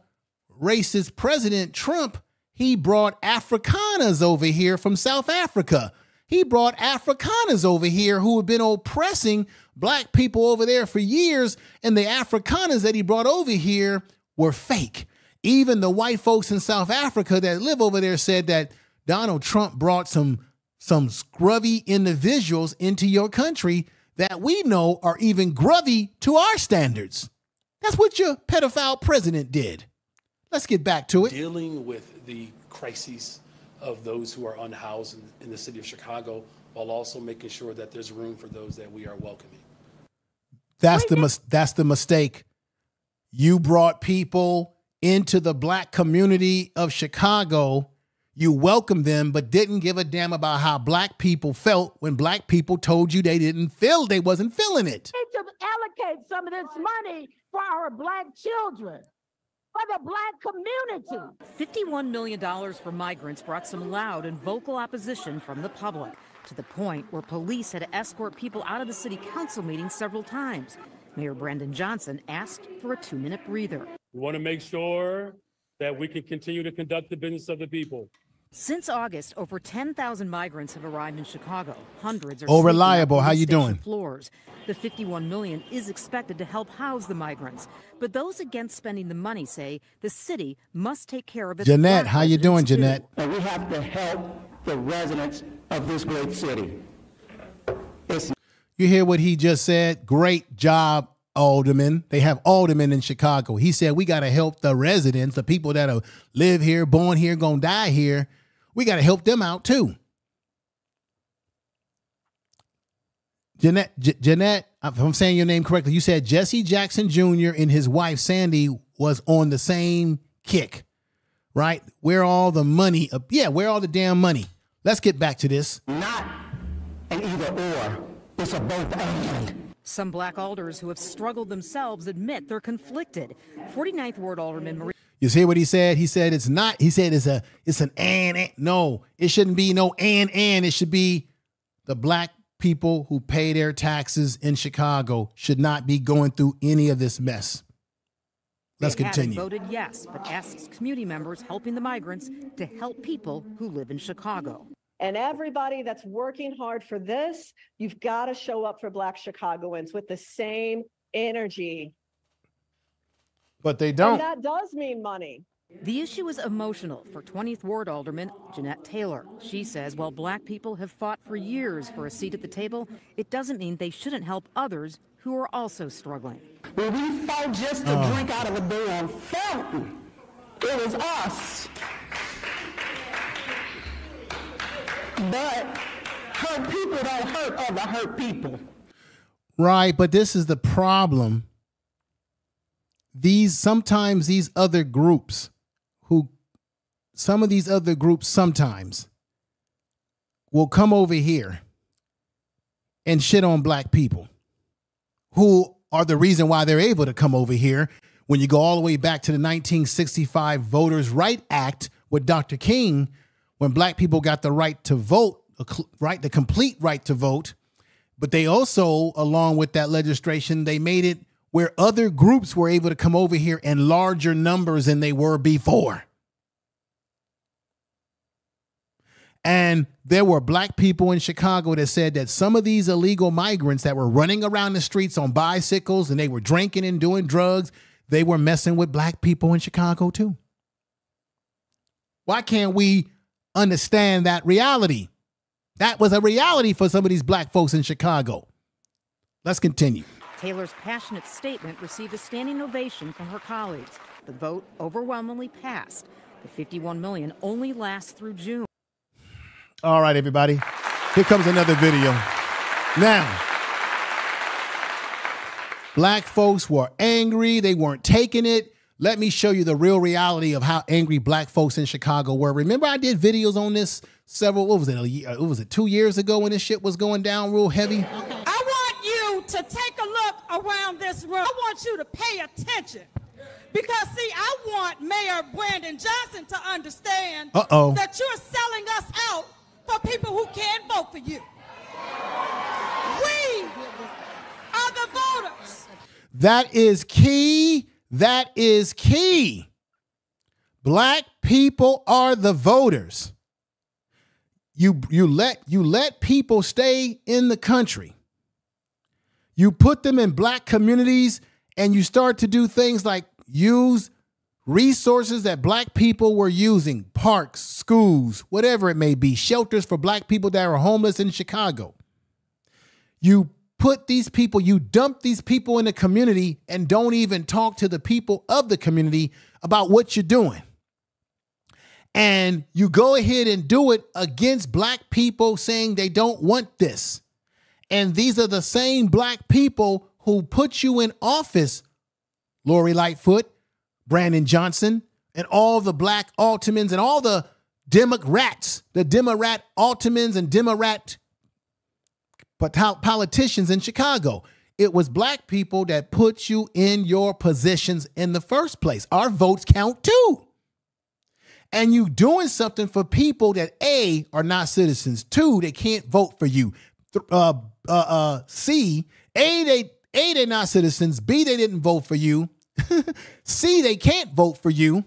S1: racist President Trump, he brought Afrikaners over here from South Africa. He brought Afrikaners over here who have been oppressing black people over there for years. And the Afrikaners that he brought over here were fake. Even the white folks in South Africa that live over there said that Donald Trump brought some scrubby individuals into your country that we know are even grubby to our standards. That's what your pedophile president did. Let's get back to it.
S10: Dealing with the crises of those who are unhoused in the city of Chicago, while also making sure that there's room for those that we are welcoming.
S1: That's the mistake. You brought people into the black community of Chicago. You welcomed them, but didn't give a damn about how black people felt when black people told you they wasn't feeling it.
S3: We need to allocate some of this money for our black children, for the black community.
S9: $51 million for migrants brought some loud and vocal opposition from the public, to the point where police had to escort people out of the city council meeting several times. Mayor Brandon Johnson asked for a 2-minute breather.
S11: We want to make sure that we can continue to conduct the business of the people.
S9: Since August, over 10,000 migrants have arrived in Chicago. Hundreds are
S1: reliable. How you doing?
S9: Floors. The $51 million is expected to help house the migrants, but those against spending the money say the city must take care of its.
S1: Jeanette, how you doing, Jeanette?
S12: And we have to help the residents of this great city.
S1: You hear what he just said? Great job, alderman. They have aldermen in Chicago. He said we got to help the residents, the people that live here, born here, gonna die here. We got to help them out too. Jeanette, if I'm saying your name correctly, you said Jesse Jackson Jr. and his wife Sandy was on the same kick, right? Where all the money? Where all the damn money? Let's get back to this.
S12: Not an either or. It's a both and.
S9: Some black alders who have struggled themselves admit they're conflicted. 49th Ward Alderman Marie.
S1: You see what he said? He said it's not. He said it's an and. No, it shouldn't be no and. It should be the black people who pay their taxes in Chicago should not be going through any of this mess. Let's continue.
S9: Voted yes, but asks community members helping the migrants to help people who live in Chicago.
S13: And everybody that's working hard for this, you've got to show up for Black Chicagoans with the same energy.
S1: But they don't.
S13: And that does mean money.
S9: The issue is emotional for 20th Ward Alderman Jeanette Taylor. She says while black people have fought for years for a seat at the table, it doesn't mean they shouldn't help others who are also struggling.
S12: When we fought just to drink out of a damn fountain, it was us. But hurt people don't hurt other hurt people.
S1: Right, but this is the problem. Sometimes these other groups sometimes will come over here and shit on black people who are the reason why they're able to come over here. When you go all the way back to the 1965 Voters' Right Act with Dr. King, when black people got the right to vote, the complete right to vote, but they also, along with that legislation, they made it where other groups were able to come over here in larger numbers than they were before. And there were black people in Chicago that said that some of these illegal migrants that were running around the streets on bicycles and they were drinking and doing drugs, they were messing with black people in Chicago too. Why can't we understand that reality? That was a reality for some of these black folks in Chicago. Let's continue.
S9: Taylor's passionate statement received a standing ovation from her colleagues. The vote overwhelmingly passed. The $51 million only lasts through June.
S1: All right, everybody. Here comes another video. Now, black folks were angry. They weren't taking it. Let me show you the real reality of how angry black folks in Chicago were. Remember, I did videos on this what was it, 2 years ago when this shit was going down real heavy?
S14: I want you to take a look around this room. I want you to pay attention. Because, see, I want Mayor Brandon Johnson to understand that you're selling us out for people who can't vote for you. We are the voters.
S1: That is key. That is key. Black people are the voters. You let people stay in the country. You put them in black communities and you start to do things like use resources that black people were using, parks, schools, whatever it may be, shelters for black people that are homeless in Chicago. You put these people, you dump these people in the community and don't even talk to the people of the community about what you're doing. And you go ahead and do it against black people saying they don't want this. And these are the same black people who put you in office, Lori Lightfoot, Brandon Johnson, and all the black aldermen and all the Democrats, the Democrat aldermen and Democrat politicians in Chicago. It was black people that put you in your positions in the first place. Our votes count too. And you doing something for people that A, are not citizens, 2, they can't vote for you. C, they're not citizens, B, they didn't vote for you. C, they can't vote for you.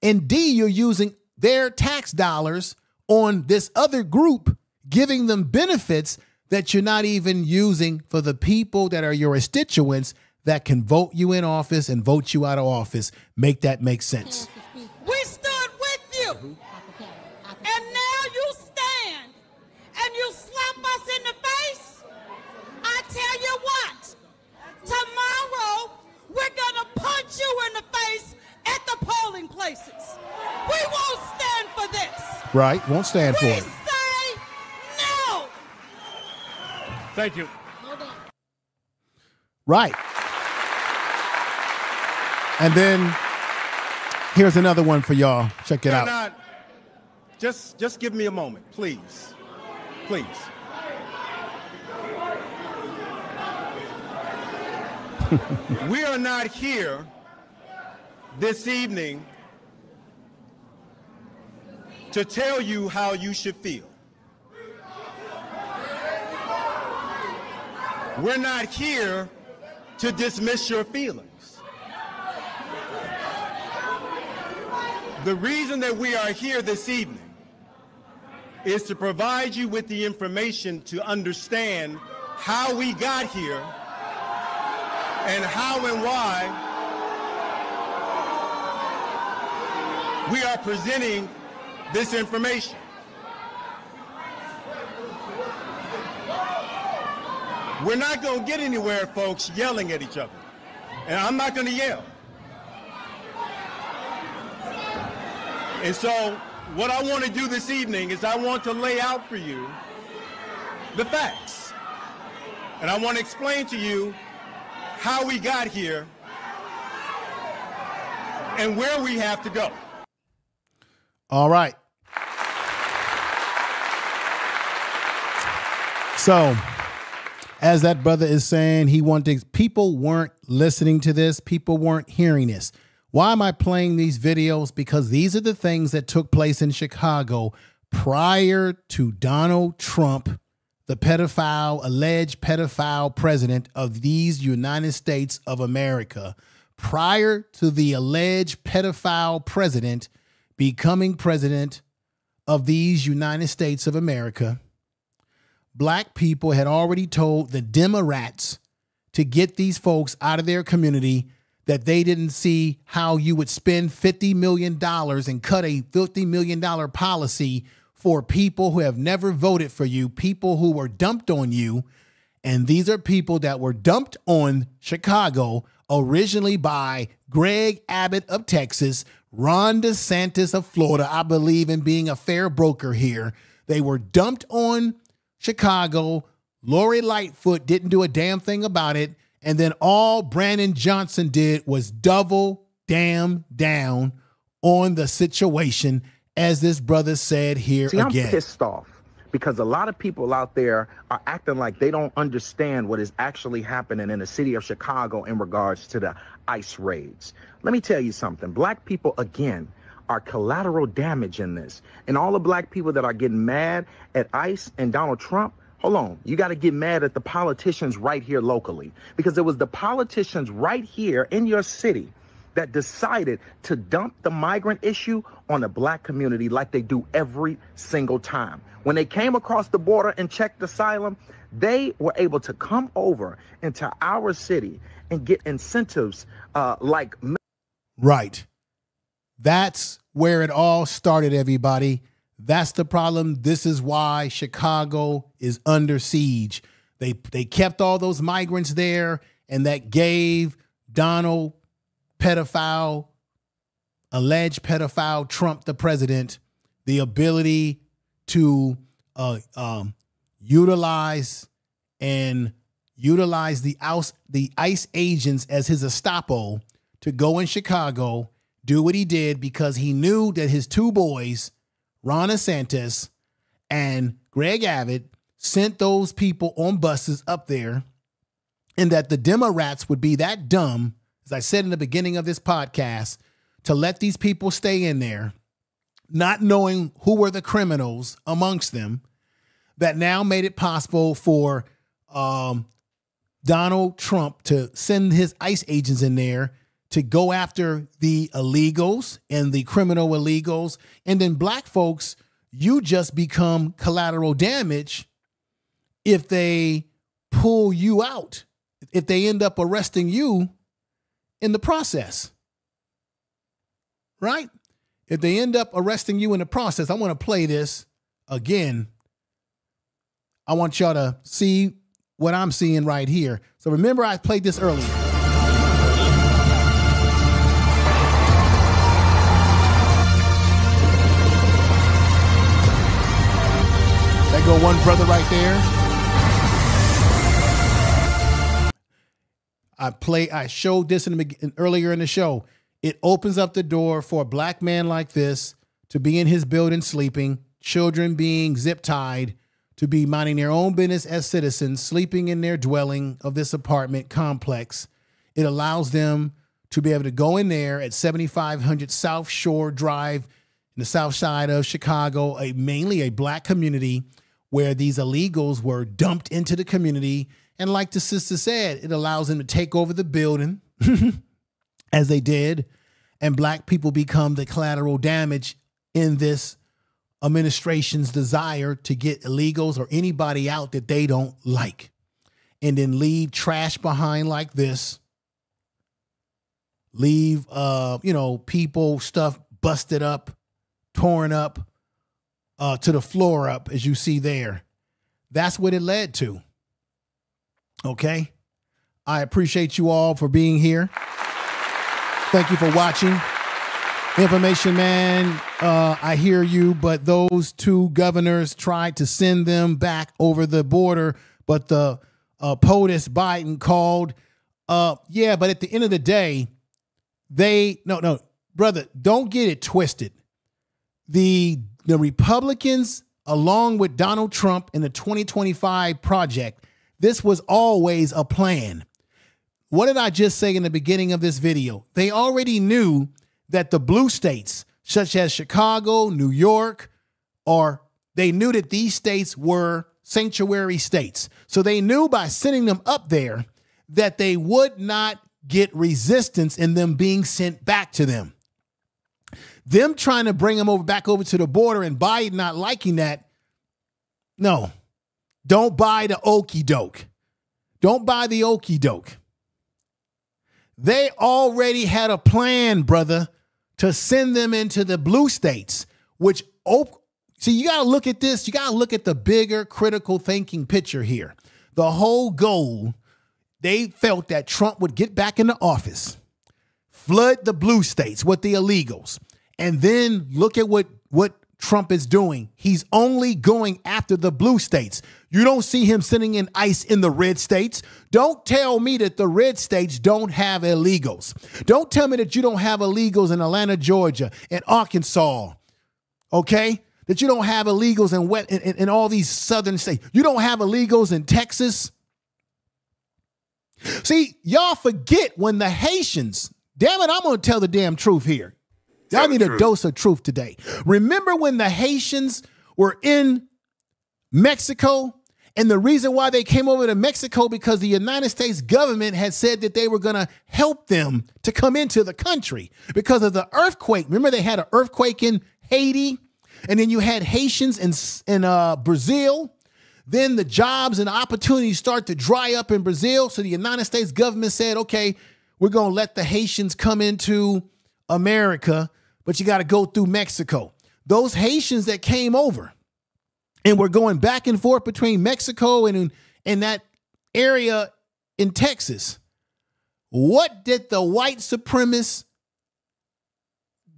S1: And D, you're using their tax dollars on this other group, giving them benefits that you're not even using for the people that are your constituents that can vote you in office and vote you out of office. Make that make sense.
S14: We stood with you. And now you stand and you slap us in the face. I tell you what, tomorrow we're going to punch you in the face at the polling places. We won't stand for this.
S1: Right, won't stand for it.
S14: We say no.
S11: Thank you.
S1: Right. And then here's another one for y'all. Check it out.
S15: Just give me a moment, please. Please. We are not here this evening to tell you how you should feel. We're not here to dismiss your feelings. The reason that we are here this evening is to provide you with the information to understand how we got here and how and why we are presenting this information. We're not going to get anywhere, folks, yelling at each other. And I'm not going to yell. And so what I want to do this evening is I want to lay out for you the facts. And I want to explain to you how we got here and where we have to go.
S1: All right. So, as that brother is saying, people weren't listening to this. People weren't hearing this. Why am I playing these videos? Because these are the things that took place in Chicago prior to Donald Trump, the alleged pedophile president of these United States of America. Prior to the alleged pedophile president becoming president of these United States of America, black people had already told the Democrats to get these folks out of their community, that they didn't see how you would spend $50 million and cut a $50 million policy for people who have never voted for you, people who were dumped on you. And these are people that were dumped on Chicago originally by Greg Abbott of Texas, Ron DeSantis of Florida. I believe in being a fair broker here. They were dumped on Chicago. Lori Lightfoot didn't do a damn thing about it. And then all Brandon Johnson did was double damn down on the situation, as this brother said here again.
S7: I'm pissed off because a lot of people out there are acting like they don't understand what is actually happening in the city of Chicago in regards to the ICE raids. Let me tell you something. Black people, again, are collateral damage in this. And all the black people that are getting mad at ICE and Donald Trump, hold on, you got to get mad at the politicians right here locally, because it was the politicians right here in your city that decided to dump the migrant issue on the black community like they do every single time. When they came across the border and checked asylum, they were able to come over into our city and get incentives like...
S1: Right. That's where it all started, everybody. That's the problem. This is why Chicago is under siege. They kept all those migrants there, and that gave Donald alleged pedophile Trump, the president, the ability to utilize the ICE agents as his Gestapo to go in Chicago, do what he did, because he knew that his two boys, Ron DeSantis and Greg Abbott, sent those people on buses up there, and that the Democrats would be that dumb, as I said in the beginning of this podcast, to let these people stay in there, not knowing who were the criminals amongst them, that now made it possible for Donald Trump to send his ICE agents in there to go after the illegals and the criminal illegals. And then black folks, you just become collateral damage if they pull you out, if they end up arresting you in the process, right? If they end up arresting you in the process. I want to play this again. I want y'all to see what I'm seeing right here. So remember, I played this earlier. There go one brother right there. I showed this earlier in the show. It opens up the door for a black man like this to be in his building sleeping, children being zip tied, to be minding their own business as citizens, sleeping in their dwelling of this apartment complex. It allows them to be able to go in there at 7500 South Shore Drive in the south side of Chicago, mainly a black community where these illegals were dumped into the community. And like the sister said, it allows them to take over the building as they did. And black people become the collateral damage in this administration's desire to get illegals or anybody out that they don't like, and then leave trash behind like this. Leave, people, stuff busted up, torn up, to the floor up, as you see there. That's what it led to. Okay. I appreciate you all for being here. Thank you for watching. Information man, I hear you, but those two governors tried to send them back over the border, but the POTUS Biden called. But at the end of the day, brother, don't get it twisted. The Republicans, along with Donald Trump in the 2025 project, this was always a plan. What did I just say in the beginning of this video? They already knew that the blue states, such as Chicago, New York, they knew that these states were sanctuary states. So they knew by sending them up there that they would not get resistance in them being sent back to them. Them trying to bring them back over to the border and Biden not liking that. No, don't buy the okie doke. Don't buy the okie doke. They already had a plan, brother, to send them into the blue states, you got to look at this. You got to look at the bigger critical thinking picture here. The whole goal, they felt that Trump would get back into office, flood the blue states with the illegals, and then look at what Trump is doing. He's only going after the blue states. You don't see him sending in ICE in the red states. Don't tell me that the red states don't have illegals. Don't tell me that you don't have illegals in Atlanta, Georgia, and Arkansas, okay? That you don't have illegals in all these southern states. You don't have illegals in Texas. See, y'all forget when the Haitians, damn it, I'm going to tell the damn truth here. Y'all need a dose of truth today. Remember when the Haitians were in Mexico, and the reason why they came over to Mexico because the United States government had said that they were going to help them to come into the country because of the earthquake. Remember they had an earthquake in Haiti, and then you had Haitians in Brazil. Then the jobs and opportunities start to dry up in Brazil. So the United States government said, okay, we're going to let the Haitians come into America, but you got to go through Mexico. Those Haitians that came over and were going back and forth between Mexico and that area in Texas, what did the white supremacist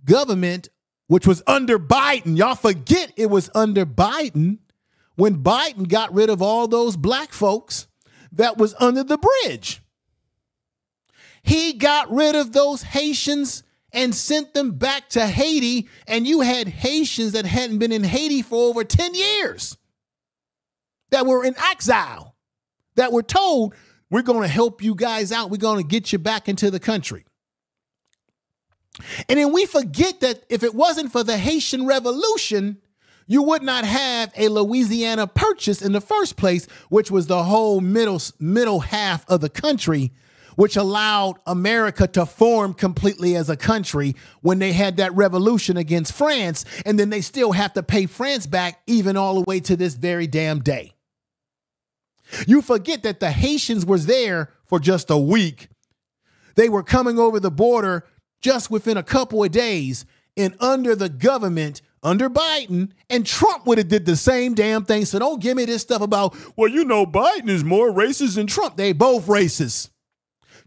S1: government, which was under Biden, y'all forget it was under Biden, when Biden got rid of all those black folks that was under the bridge. He got rid of those Haitians and sent them back to Haiti, and you had Haitians that hadn't been in Haiti for over 10 years that were in exile, that were told, we're going to help you guys out. We're going to get you back into the country. And then we forget that if it wasn't for the Haitian Revolution, you would not have a Louisiana Purchase in the first place, which was the whole middle half of the country, which allowed America to form completely as a country when they had that revolution against France. And then they still have to pay France back even all the way to this very damn day. You forget that the Haitians was there for just a week. They were coming over the border just within a couple of days, and under the government, under Biden, and Trump would have did the same damn thing. So don't give me this stuff about, well, you know, Biden is more racist than Trump. They both racist.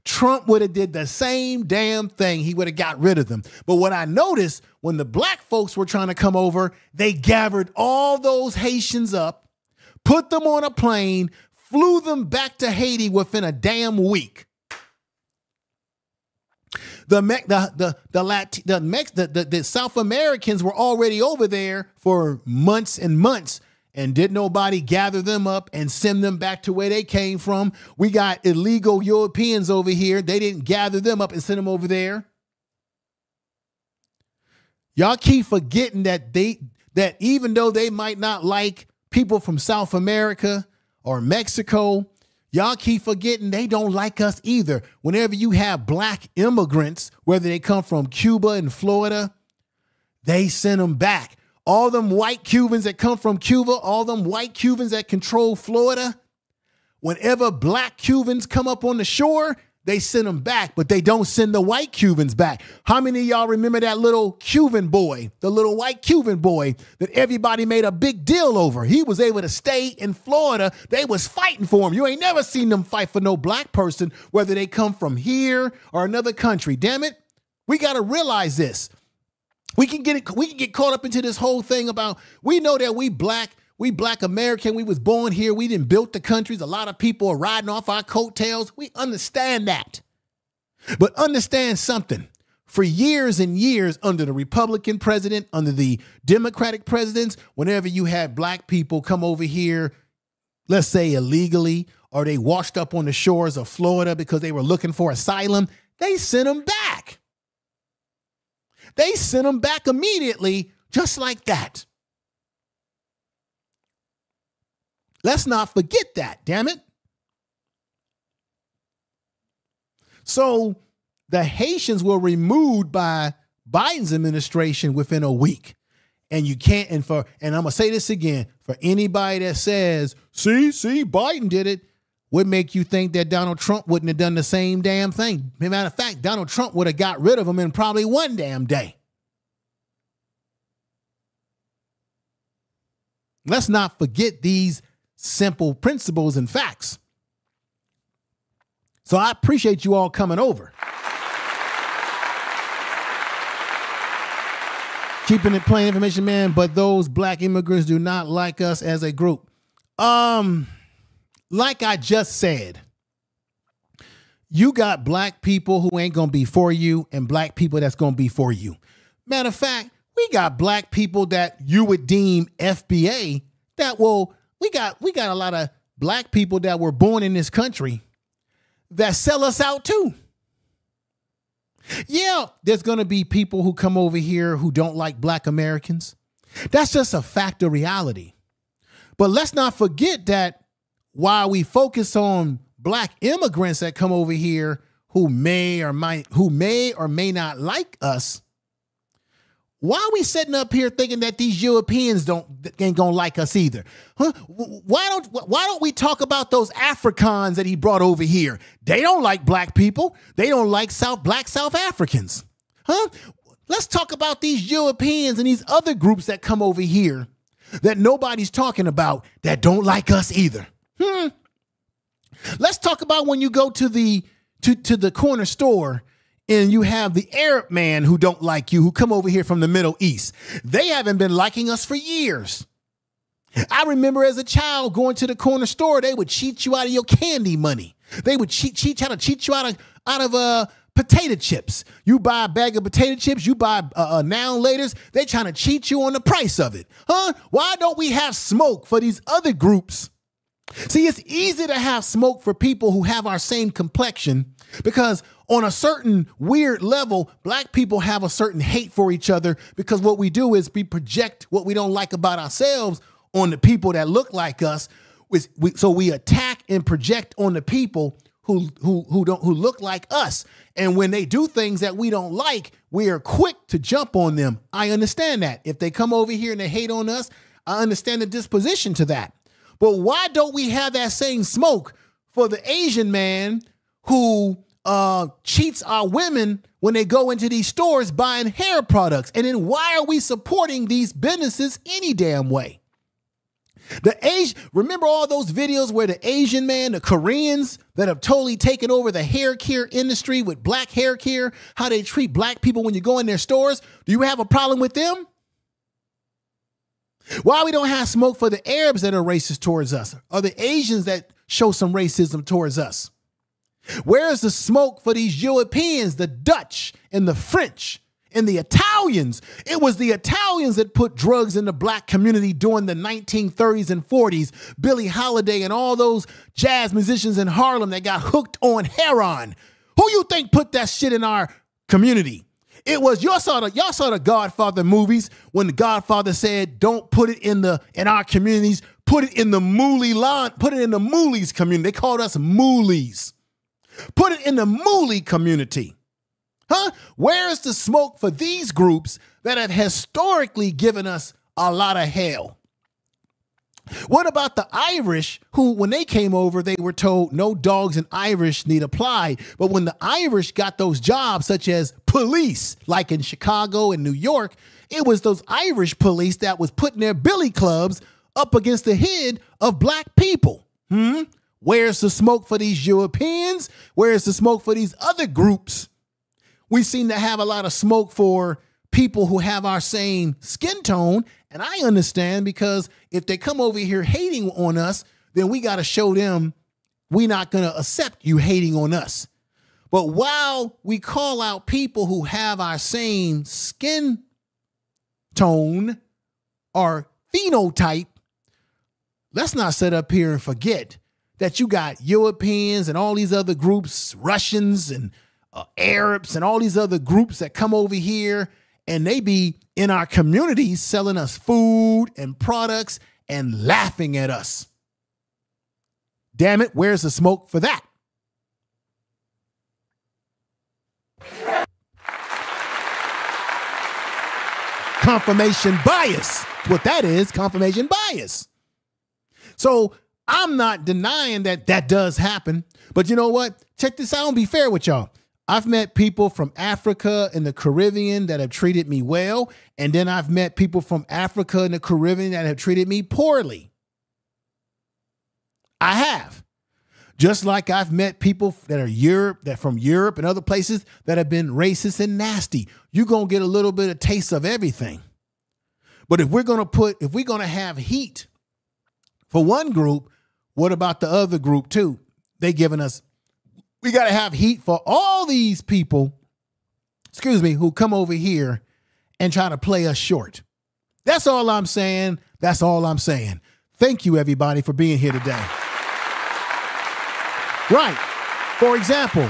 S1: Trump would have did the same damn thing. He would have got rid of them. But what I noticed when the black folks were trying to come over, they gathered all those Haitians up, put them on a plane, flew them back to Haiti within a damn week. The South Americans were already over there for months and months, and did nobody gather them up and send them back to where they came from? We got illegal Europeans over here. They didn't gather them up and send them over there. Y'all keep forgetting that even though they might not like people from South America or Mexico, y'all keep forgetting they don't like us either. Whenever you have black immigrants, whether they come from Cuba and Florida, they send them back. All them white Cubans that come from Cuba, all them white Cubans that control Florida, whenever black Cubans come up on the shore, they send them back, but they don't send the white Cubans back. How many of y'all remember that little Cuban boy, the little white Cuban boy that everybody made a big deal over? He was able to stay in Florida. They was fighting for him. You ain't never seen them fight for no black person, whether they come from here or another country. Damn it. We got to realize this. We can get caught up into this whole thing about, we know that we black American, we was born here, we didn't build the countries. A lot of people are riding off our coattails. We understand that. But understand something. For years and years under the Republican president, under the Democratic presidents, whenever you had black people come over here, let's say illegally, or they washed up on the shores of Florida because they were looking for asylum, they sent them back. They sent them back immediately, just like that. Let's not forget that, damn it. So the Haitians were removed by Biden's administration within a week. And you can't, and I'm going to say this again, for anybody that says, see, Biden did it, would make you think that Donald Trump wouldn't have done the same damn thing. As a matter of fact, Donald Trump would have got rid of him in probably one damn day. Let's not forget these simple principles and facts. So I appreciate you all coming over. Keeping it plain information, man, but those black immigrants do not like us as a group. Like I just said, you got black people who ain't going to be for you and black people that's going to be for you. Matter of fact, we got black people that you would deem FBA that will, we got a lot of black people that were born in this country that sell us out too. Yeah, there's going to be people who come over here who don't like black Americans. That's just a fact of reality. But let's not forget that while we focus on black immigrants that come over here who may or may not like us, why are we sitting up here thinking that these Europeans ain't gonna like us either? Huh? Why don't we talk about those Africans that he brought over here? They don't like black people. They don't like black South Africans. Huh? Let's talk about these Europeans and these other groups that come over here that nobody's talking about that don't like us either. Let's talk about when you go to the corner store and you have the Arab man who don't like you, who come over here from the Middle East. They haven't been liking us for years. I remember as a child going to the corner store, they would cheat you out of your candy money. They would cheat you out of potato chips. You buy a bag of potato chips, you buy now and laters, they trying to cheat you on the price of it. Huh? Why don't we have smoke for these other groups? See, it's easy to have smoke for people who have our same complexion because on a certain weird level, black people have a certain hate for each other because what we do is we project what we don't like about ourselves on the people that look like us. So we attack and project on the people who look like us. And when they do things that we don't like, we are quick to jump on them. I understand that. If they come over here and they hate on us, I understand the disposition to that. But why don't we have that same smoke for the Asian man who cheats our women when they go into these stores buying hair products? And then why are we supporting these businesses any damn way? Remember all those videos where the Asian man, the Koreans that have totally taken over the hair care industry with black hair care, how they treat black people when you go in their stores? Do you have a problem with them? Why we don't have smoke for the Arabs that are racist towards us, or the Asians that show some racism towards us? Where is the smoke for these Europeans, the Dutch and the French and the Italians? It was the Italians that put drugs in the black community during the 1930s and 40s. Billie Holiday and all those jazz musicians in Harlem that got hooked on heroin. Who you think put that shit in our community? It was y'all saw the Godfather movies when the Godfather said, "Don't put it in our communities, put it in the Moolie line, put it in the Moolies community." They called us Moolies. Put it in the Moolie community. Huh? Where is the smoke for these groups that have historically given us a lot of hell? What about the Irish who, when they came over, they were told no dogs in Irish need apply. But when the Irish got those jobs, such as police, like in Chicago and New York, it was those Irish police that was putting their billy clubs up against the head of black people. Where's the smoke for these Europeans? Where's the smoke for these other groups? We seem to have a lot of smoke for people who have our same skin tone. And I understand, because if they come over here hating on us, then we got to show them we're not going to accept you hating on us. But while we call out people who have our same skin tone or phenotype, let's not sit up here and forget that you got Europeans and all these other groups, Russians and Arabs and all these other groups that come over here, and they be in our communities selling us food and products and laughing at us. Damn it, where's the smoke for that? Confirmation bias. What that is, confirmation bias. So I'm not denying that that does happen. But you know what? Check this out. I'll be fair with y'all. I've met people from Africa and the Caribbean that have treated me well. And then I've met people from Africa and the Caribbean that have treated me poorly. I have. Just like I've met people that from Europe and other places that have been racist and nasty. You're going to get a little bit of taste of everything. But if we're going to have heat for one group, what about the other group too? We got to have heat for all these people, who come over here and try to play us short. That's all I'm saying. That's all I'm saying. Thank you, everybody, for being here today. Right. For example,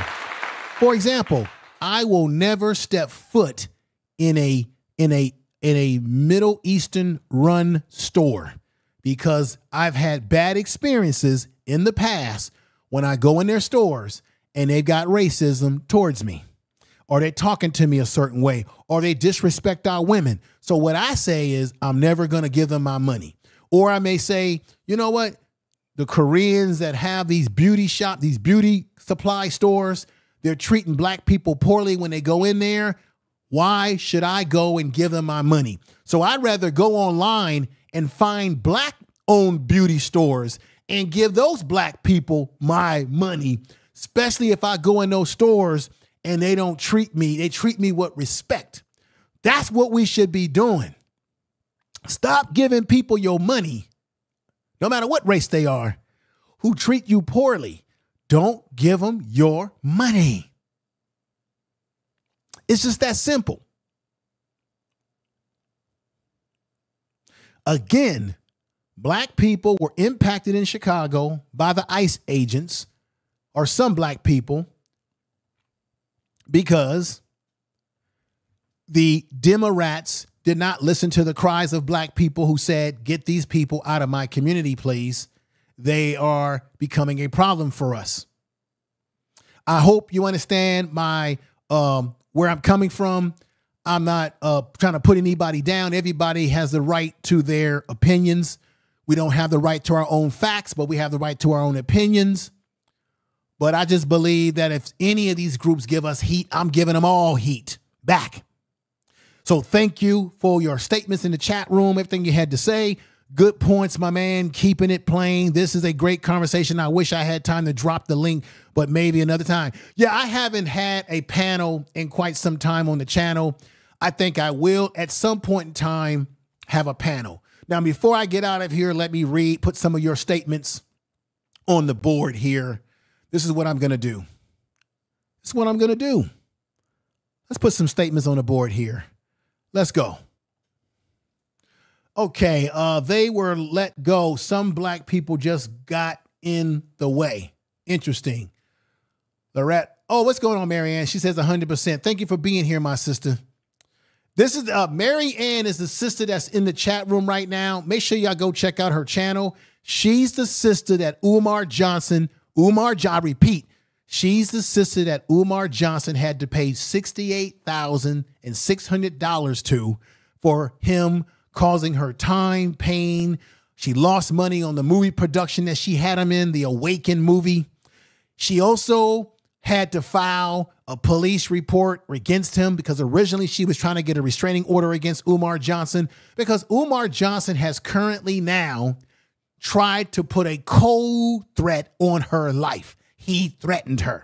S1: I will never step foot in a Middle Eastern run store, because I've had bad experiences in the past when I go in their stores and they've got racism towards me, or they're talking to me a certain way, or they disrespect our women. So what I say is I'm never going to give them my money. Or I may say, you know what? The Koreans that have these beauty supply stores, they're treating black people poorly when they go in there. Why should I go and give them my money? So I'd rather go online and find black-owned beauty stores and give those black people my money, especially if I go in those stores and they treat me with respect. That's what we should be doing. Stop giving people your money, no matter what race they are, who treat you poorly. Don't give them your money. It's just that simple. Again, black people were impacted in Chicago by the ICE agents, or some black people, because the Democrats did not listen to the cries of black people who said, get these people out of my community, please. They are becoming a problem for us. I hope you understand my where I'm coming from. I'm not trying to put anybody down. Everybody has the right to their opinions. We don't have the right to our own facts, but we have the right to our own opinions. But I just believe that if any of these groups give us heat, I'm giving them all heat back. So thank you for your statements in the chat room, everything you had to say. Good points, my man, keeping it plain. This is a great conversation. I wish I had time to drop the link, but maybe another time. Yeah, I haven't had a panel in quite some time on the channel. I think I will at some point in time have a panel. Now, before I get out of here, let me put some of your statements on the board here. This is what I'm going to do. That's what I'm going to do. Let's put some statements on the board here. Let's go. Okay, they were let go. Some black people just got in the way. Interesting. Lorette. Oh, what's going on, Marianne? She says 100%. Thank you for being here, my sister. This is Mary Ann is the sister that's in the chat room right now. Make sure y'all go check out her channel. She's the sister that I repeat, she's the sister that Umar Johnson had to pay $68,600 to for him causing her time, pain. She lost money on the movie production that she had him in, the Awaken movie. She also had to file a police report against him because originally she was trying to get a restraining order against Umar Johnson because Umar Johnson has currently now tried to put a cold threat on her life. He threatened her.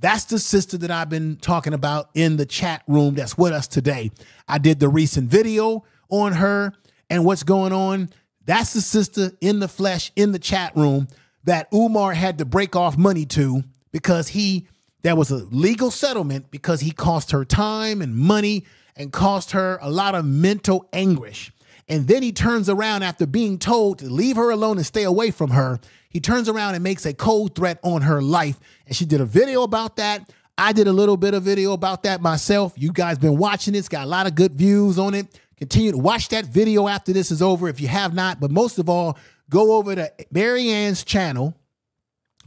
S1: That's the sister that I've been talking about in the chat room that's with us today. I did the recent video on her and what's going on. That's the sister in the flesh in the chat room that Umar had to break off money to because there was a legal settlement because he cost her time and money and cost her a lot of mental anguish. And then he turns around after being told to leave her alone and stay away from her. He turns around and makes a cold threat on her life. And she did a video about that. I did a little bit of video about that myself. You guys been watching it. It's got a lot of good views on it. Continue to watch that video after this is over if you have not. But most of all, go over to Mary Ann's channel,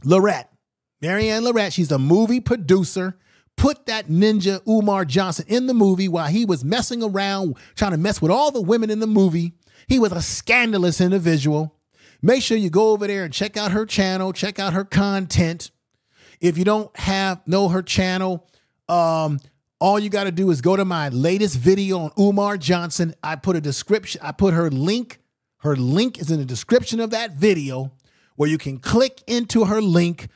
S1: Lorette. Marianne Lorette, she's a movie producer, put that ninja Umar Johnson in the movie while he was messing around, trying to mess with all the women in the movie. He was a scandalous individual. Make sure you go over there and check out her channel, check out her content. If you don't know her channel, all you got to do is go to my latest video on Umar Johnson. I put a description. I put her link. Her link is in the description of that video where you can click into her link.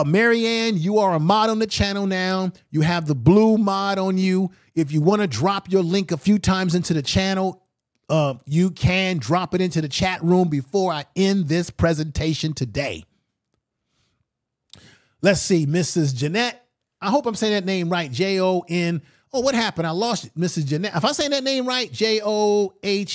S1: Marianne, you are a mod on the channel now. You have the blue mod on you. If you want to drop your link a few times into the channel, you can drop it into the chat room before I end this presentation today. Let's see, Mrs. Jeanette. I hope I'm saying that name right. Jon. Oh, what happened? I lost it, Mrs. Jeanette. If I'm saying that name right, Johnetta.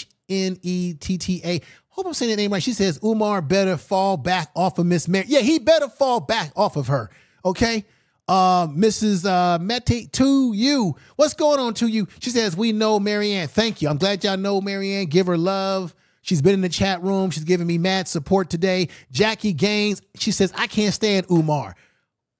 S1: Hope I'm saying that name right. She says Umar better fall back off of Miss Mary. Yeah, he better fall back off of her. Okay. Mrs. Mette, to you. What's going on to you? She says, we know Marianne. Thank you. I'm glad y'all know Marianne. Give her love. She's been in the chat room. She's giving me mad support today. Jackie Gaines, she says, I can't stand Umar.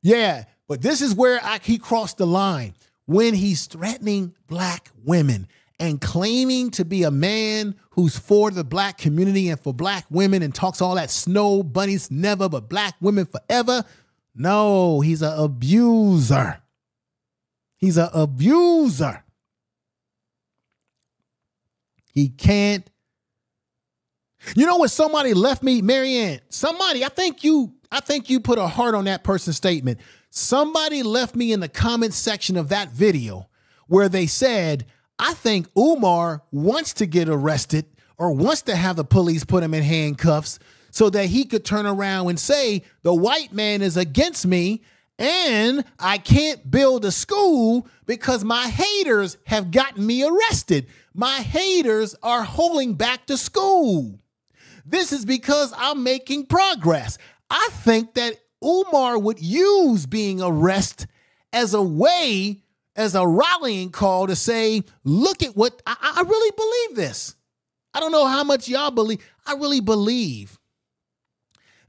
S1: Yeah, but this is where he crossed the line when he's threatening black women and claiming to be a man who's for the black community and for black women and talks all that snow bunnies never, but black women forever. No, he's an abuser. He's an abuser. He can't. You know what? Somebody left me, Marianne. Somebody, I think you put a heart on that person's statement. Somebody left me in the comment section of that video where they said, I think Umar wants to get arrested or wants to have the police put him in handcuffs so that he could turn around and say, the white man is against me and I can't build a school because my haters have gotten me arrested. My haters are holding back the school. This is because I'm making progress. I think that Umar would use being arrested as a way, as a rallying call to say, look at what, I really believe this. I don't know how much y'all believe. I really believe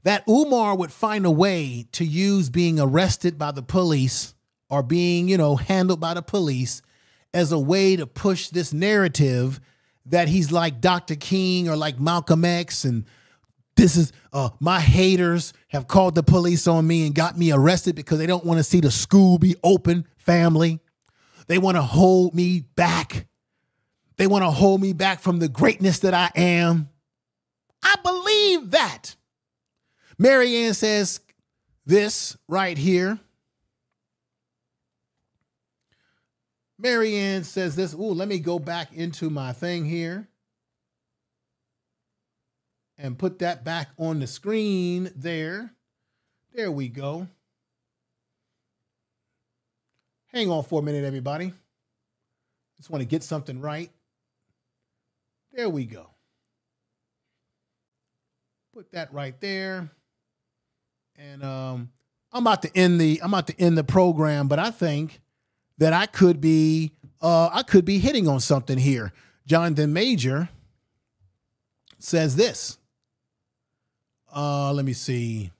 S1: that Umar would find a way to use being arrested by the police or being, handled by the police as a way to push this narrative that he's like Dr. King or like Malcolm X and this is my haters have called the police on me and got me arrested because they don't want to see the school be open, family. They want to hold me back. They want to hold me back from the greatness that I am. I believe that. Marianne says this right here. Marianne says this. Ooh, let me go back into my thing here and put that back on the screen there. There we go. Hang on for a minute, everybody. Just want to get something right. There we go. Put that right there. And I'm about to end the program, but I think that I could be hitting on something here. Jonathan Major says this. Let me see.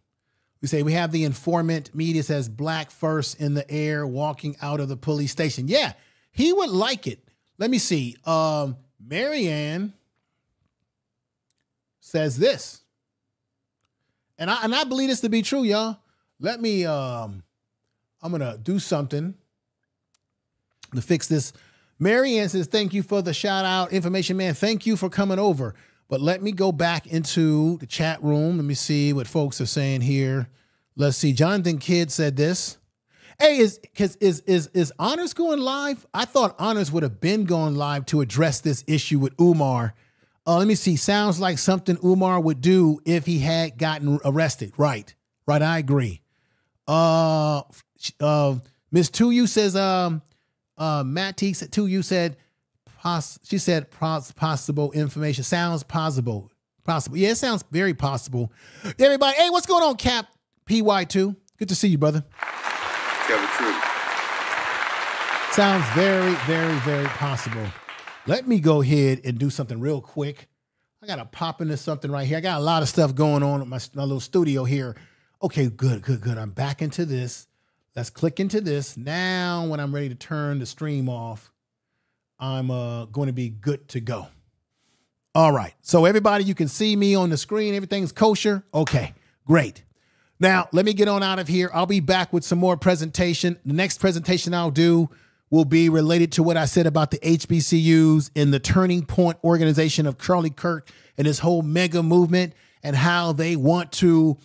S1: We say we have the informant. Media says black first in the air walking out of the police station. Yeah, he would like it. Let me see. Marianne says this. And I believe this to be true, y'all. Let me, I'm going to do something to fix this. Marianne says, thank you for the shout out information, man. Thank you for coming over. But let me go back into the chat room. Let me see what folks are saying here. Let's see. Jonathan Kidd said this. Hey, is Honors going live? I thought Honors would have been going live to address this issue with Umar. Let me see. Sounds like something Umar would do if he had gotten arrested. Right. I agree. Miss Tuyu says, Matt T said, Tuyu said, she said possible information. Sounds possible. Yeah, it sounds very possible. Everybody, hey, what's going on, Cap PY2? Good to see you, brother.
S2: Tell the truth.
S1: Sounds very, very, very possible. Let me go ahead and do something real quick. I got to pop into something right here. I got a lot of stuff going on at my little studio here. Okay, good. I'm back into this. Let's click into this. Now, when I'm ready to turn the stream off, I'm going to be good to go. All right. So everybody, you can see me on the screen. Everything's kosher. Okay, great. Now, let me get on out of here. I'll be back with some more presentation. The next presentation I'll do will be related to what I said about the HBCUs and the Turning Point organization of Charlie Kirk and his whole mega movement and how they want to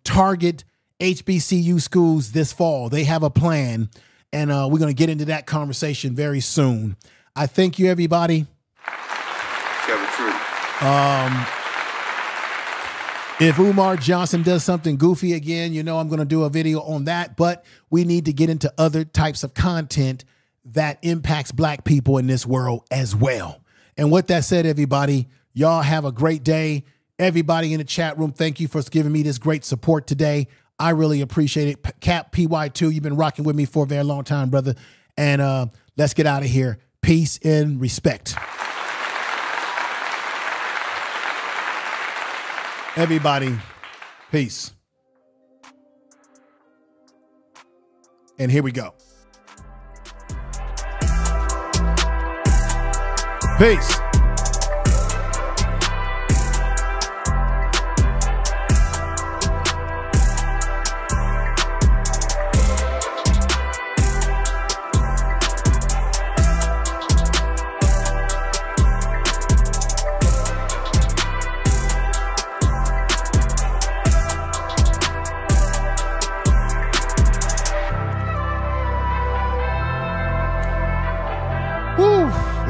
S1: target HBCU schools this fall. They have a plan, and we're going to get into that conversation very soon. I thank you, everybody.
S2: Tell the truth.
S1: If Umar Johnson does something goofy again, you know I'm going to do a video on that, but we need to get into other types of content that impacts black people in this world as well. And with that said, everybody, y'all have a great day. Everybody in the chat room, thank you for giving me this great support today. I really appreciate it. Cap PY2, you've been rocking with me for a very long time, brother. And let's get out of here. Peace and respect. Everybody, peace. And here we go. Peace.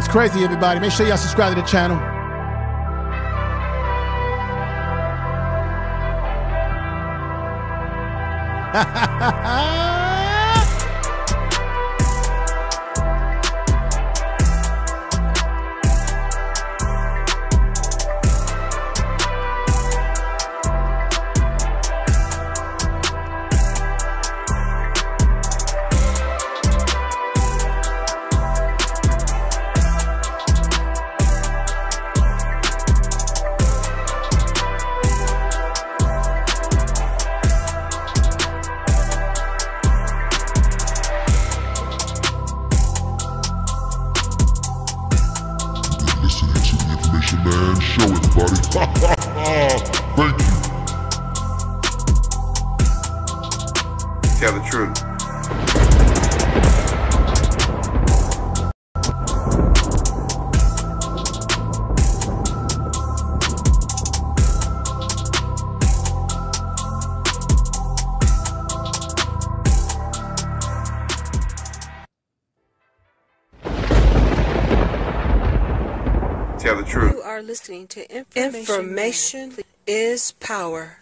S1: Crazy, everybody. Make sure y'all subscribe to the channel.
S16: Man, show it, buddy. Thank you.
S2: Tell the truth. Tell the truth.
S17: You are listening to Information is Power.